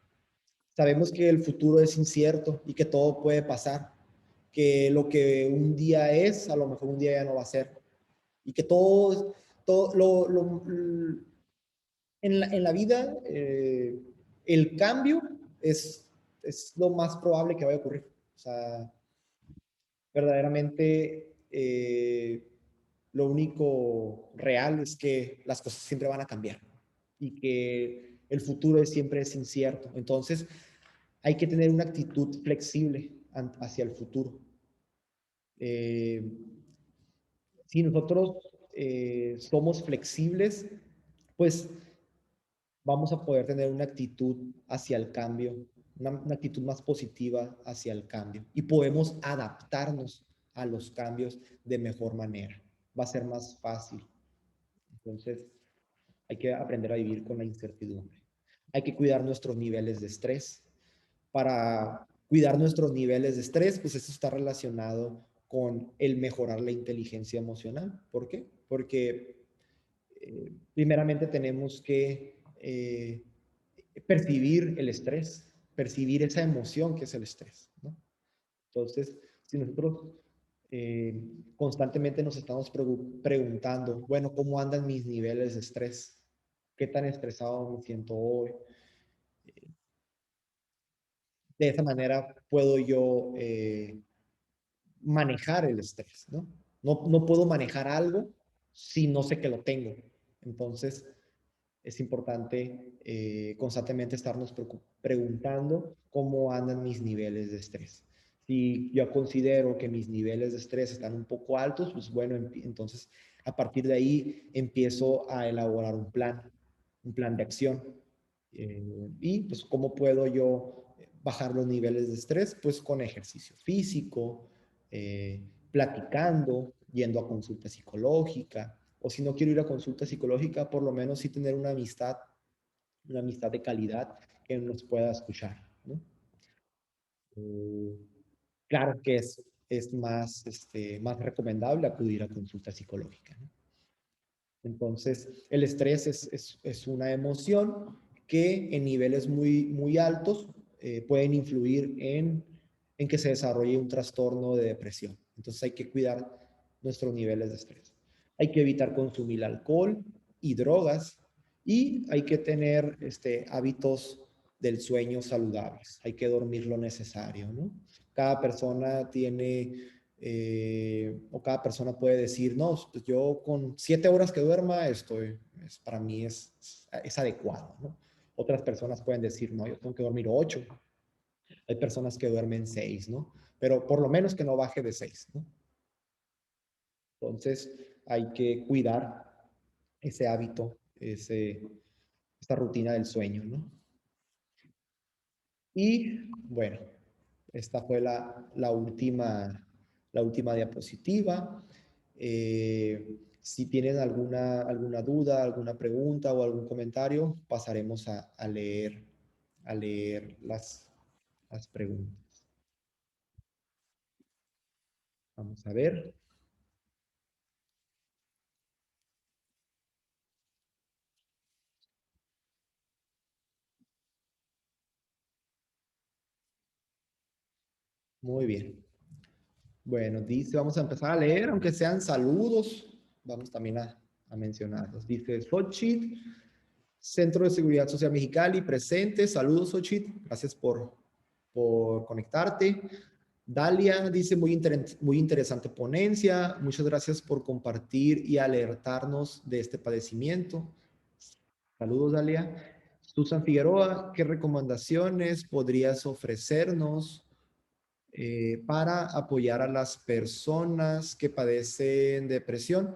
Sabemos que el futuro es incierto y que todo puede pasar, que lo que un día es, a lo mejor un día ya no va a ser, y que todo en la vida, el cambio es lo más probable que vaya a ocurrir. O sea, verdaderamente lo único real es que las cosas siempre van a cambiar y que el futuro siempre es incierto. Entonces, hay que tener una actitud flexible hacia el futuro. Eh, si nosotros somos flexibles, pues vamos a poder tener una actitud hacia el cambio una actitud más positiva hacia el cambio y podemos adaptarnos a los cambios de mejor manera. Va a ser más fácil. Entonces, hay que aprender a vivir con la incertidumbre. Hay que cuidar nuestros niveles de estrés. Para cuidar nuestros niveles de estrés, pues eso está relacionado con el mejorar la inteligencia emocional. ¿Por qué? Porque primeramente tenemos que percibir el estrés, percibir esa emoción que es el estrés, ¿no? Entonces, si nosotros constantemente nos estamos preguntando, bueno, ¿cómo andan mis niveles de estrés? ¿Qué tan estresado me siento hoy? De esa manera puedo yo manejar el estrés, ¿no? No puedo manejar algo si no sé que lo tengo. Entonces, es importante constantemente estarnos preguntando cómo andan mis niveles de estrés. Si yo considero que mis niveles de estrés están un poco altos, pues bueno, entonces a partir de ahí empiezo a elaborar un plan de acción. Y pues cómo puedo yo bajar los niveles de estrés, pues con ejercicio físico, platicando, yendo a consulta psicológica, o si no quiero ir a consulta psicológica, por lo menos sí tener una amistad de calidad que nos pueda escuchar, ¿no? Eh, claro que es más, más recomendable acudir a consulta psicológica, ¿no? Entonces, el estrés es una emoción que en niveles muy altos pueden influir en que se desarrolle un trastorno de depresión. Entonces, hay que cuidar nuestros niveles de estrés. Hay que evitar consumir alcohol y drogas y hay que tener hábitos del sueño saludables. Hay que dormir lo necesario, ¿no? Cada persona tiene o cada persona puede decir, no, pues yo con 7 horas que duerma, para mí es adecuado, ¿no? Otras personas pueden decir, no, yo tengo que dormir 8. Hay personas que duermen 6, ¿no? Pero por lo menos que no baje de 6, ¿no? Entonces hay que cuidar ese hábito, esta rutina del sueño, ¿no? Y bueno, esta fue la última diapositiva. Si tienen alguna duda, alguna pregunta o algún comentario, pasaremos a leer las preguntas. Vamos a ver. Muy bien. Bueno, dice, vamos a empezar a leer, aunque sean saludos, vamos también a mencionarlos. Dice, Xochitl, Centro de Seguridad Social Mexicali, presente. Saludos, Xochitl. Gracias por conectarte. Dalia dice, muy interesante ponencia. Muchas gracias por compartir y alertarnos de este padecimiento. Saludos, Dalia. Susan Figueroa, ¿qué recomendaciones podrías ofrecernos para apoyar a las personas que padecen depresión?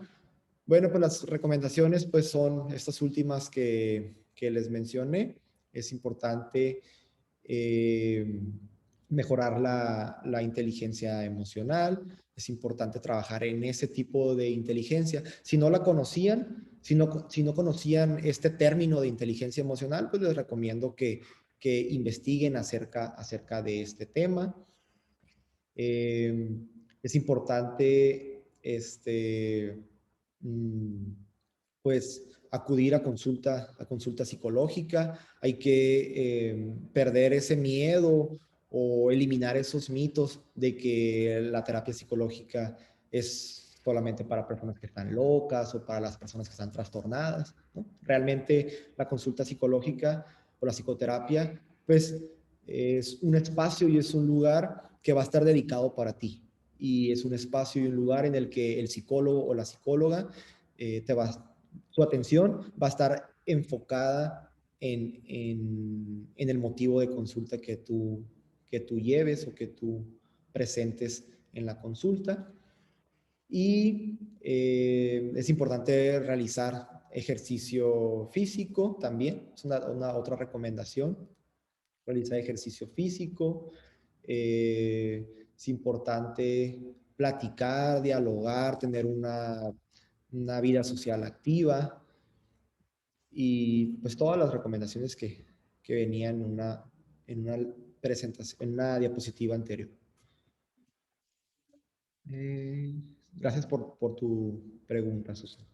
Bueno, pues las recomendaciones pues son estas últimas que les mencioné. Es importante eh, mejorar la inteligencia emocional, es importante trabajar en ese tipo de inteligencia. Si no la conocían, si no conocían este término de inteligencia emocional, pues les recomiendo que investiguen acerca de este tema. Es importante, mm, pues, acudir a consulta psicológica. Hay que perder ese miedo o eliminar esos mitos de que la terapia psicológica es solamente para personas que están locas o para las personas que están trastornadas, ¿no? Realmente la consulta psicológica o la psicoterapia, pues es un espacio y es un lugar que va a estar dedicado para ti. Y es un espacio y un lugar en el que el psicólogo o la psicóloga su atención va a estar enfocada en el motivo de consulta que tú lleves o que tú presentes en la consulta. Y es importante realizar ejercicio físico también, es una otra recomendación. realizar ejercicio físico. Es importante platicar, dialogar, tener una vida social activa y pues todas las recomendaciones que venían en una presentación, en una diapositiva anterior. Eh, Gracias por tu pregunta, Susana.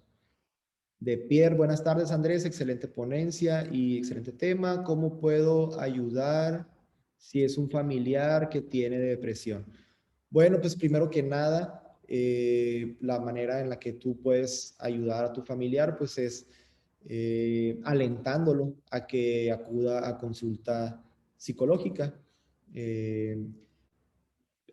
De Pierre, buenas tardes, Andrés. Excelente ponencia y excelente tema. ¿Cómo puedo ayudar si es un familiar que tiene depresión? Bueno, pues primero que nada, la manera en la que tú puedes ayudar a tu familiar, pues es alentándolo a que acuda a consulta psicológica. Eh,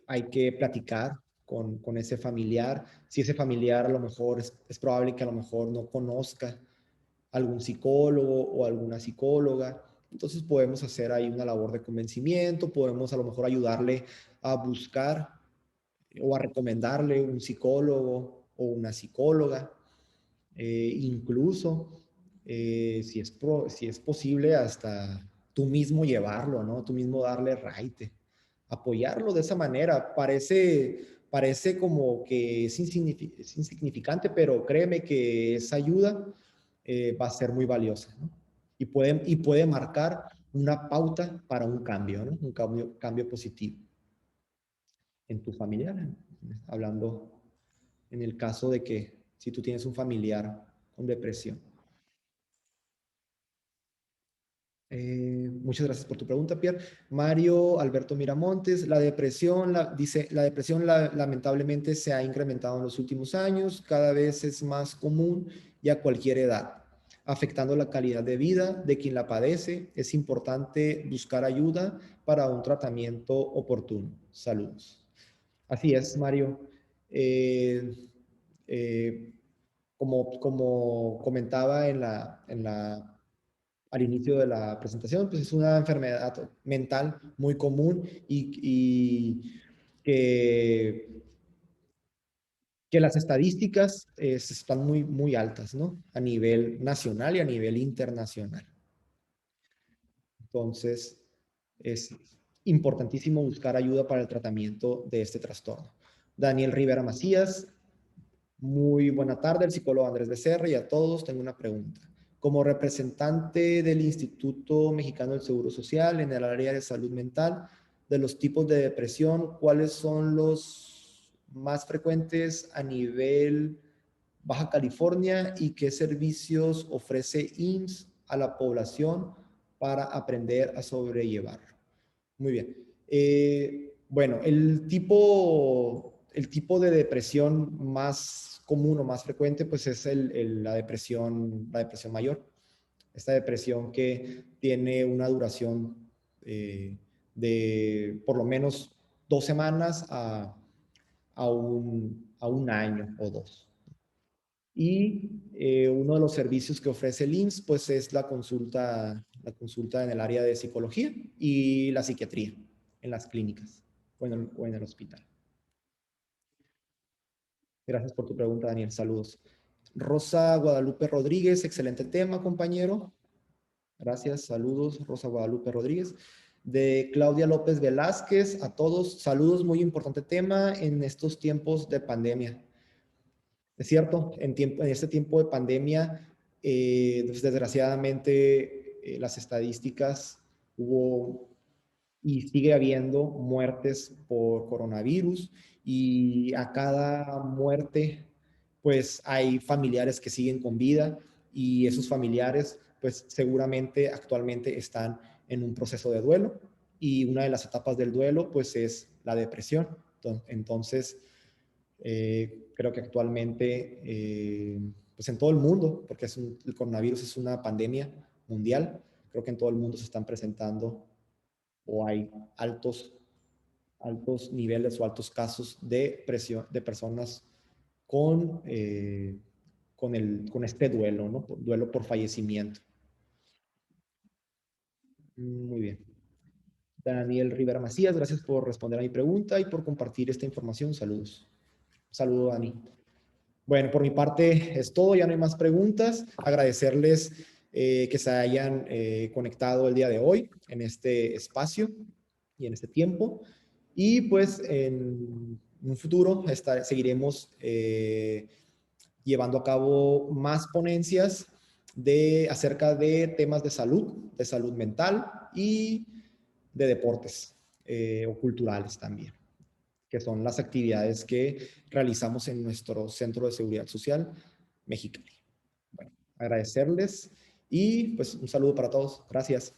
Hay que platicar con ese familiar. Si ese familiar a lo mejor es probable que a lo mejor no conozca algún psicólogo o alguna psicóloga. Entonces podemos hacer ahí una labor de convencimiento, podemos a lo mejor ayudarle a buscar o a recomendarle un psicólogo o una psicóloga. Incluso, si es posible, hasta tú mismo llevarlo, ¿no? Tú mismo darle raite, apoyarlo de esa manera. Parece como que es insignificante, pero créeme que esa ayuda va a ser muy valiosa, ¿no? Y puede marcar una pauta para un cambio, ¿no? Un cambio positivo en tu familiar, hablando en el caso de que si tú tienes un familiar con depresión. Muchas gracias por tu pregunta, Pierre. Mario Alberto Miramontes, dice, la depresión lamentablemente se ha incrementado en los últimos años, cada vez es más común y a cualquier edad, afectando la calidad de vida de quien la padece. Es importante buscar ayuda para un tratamiento oportuno. Saludos. Así es, Mario. Eh, eh, como comentaba al inicio de la presentación, pues es una enfermedad mental muy común y que las estadísticas están muy altas, ¿no? A nivel nacional y a nivel internacional. Entonces, es importantísimo buscar ayuda para el tratamiento de este trastorno. Daniel Rivera Macías, muy buena tarde, el psicólogo Andrés Becerra y a todos. Tengo una pregunta. Como representante del Instituto Mexicano del Seguro Social en el área de salud mental, de los tipos de depresión, ¿cuáles son los más frecuentes a nivel Baja California y qué servicios ofrece IMSS a la población para aprender a sobrellevarlo? Muy bien. Bueno, el tipo de depresión más común o más frecuente, pues es la depresión mayor. Esta depresión que tiene una duración de por lo menos 2 semanas a un año o dos. Y uno de los servicios que ofrece el IMSS, pues es la consulta en el área de psicología y la psiquiatría en las clínicas o en el hospital. Gracias por tu pregunta, Daniel. Saludos. Rosa Guadalupe Rodríguez, excelente tema, compañero. Gracias, saludos, Rosa Guadalupe Rodríguez. De Claudia López Velázquez, a todos, saludos, muy importante tema en estos tiempos de pandemia. Es cierto, en este tiempo de pandemia, pues, desgraciadamente, las estadísticas hubo y sigue habiendo muertes por coronavirus y a cada muerte, pues hay familiares que siguen con vida y esos familiares, pues seguramente actualmente están en un proceso de duelo y una de las etapas del duelo, pues es la depresión. Entonces, creo que actualmente, pues en todo el mundo, porque el coronavirus es una pandemia mundial, creo que en todo el mundo se están presentando o hay altos niveles o altos casos de presión de personas con este duelo, ¿no? Duelo por fallecimiento. Muy bien. Daniel Rivera Macías, gracias por responder a mi pregunta y por compartir esta información. Saludos. Dani. Bueno, por mi parte es todo, ya no hay más preguntas. Agradecerles que se hayan conectado el día de hoy en este espacio y en este tiempo. Y pues en un futuro seguiremos llevando a cabo más ponencias acerca de temas de salud mental y de deportes o culturales también, que son las actividades que realizamos en nuestro Centro de Seguridad Social Mexicali. Bueno, agradecerles y pues un saludo para todos. Gracias.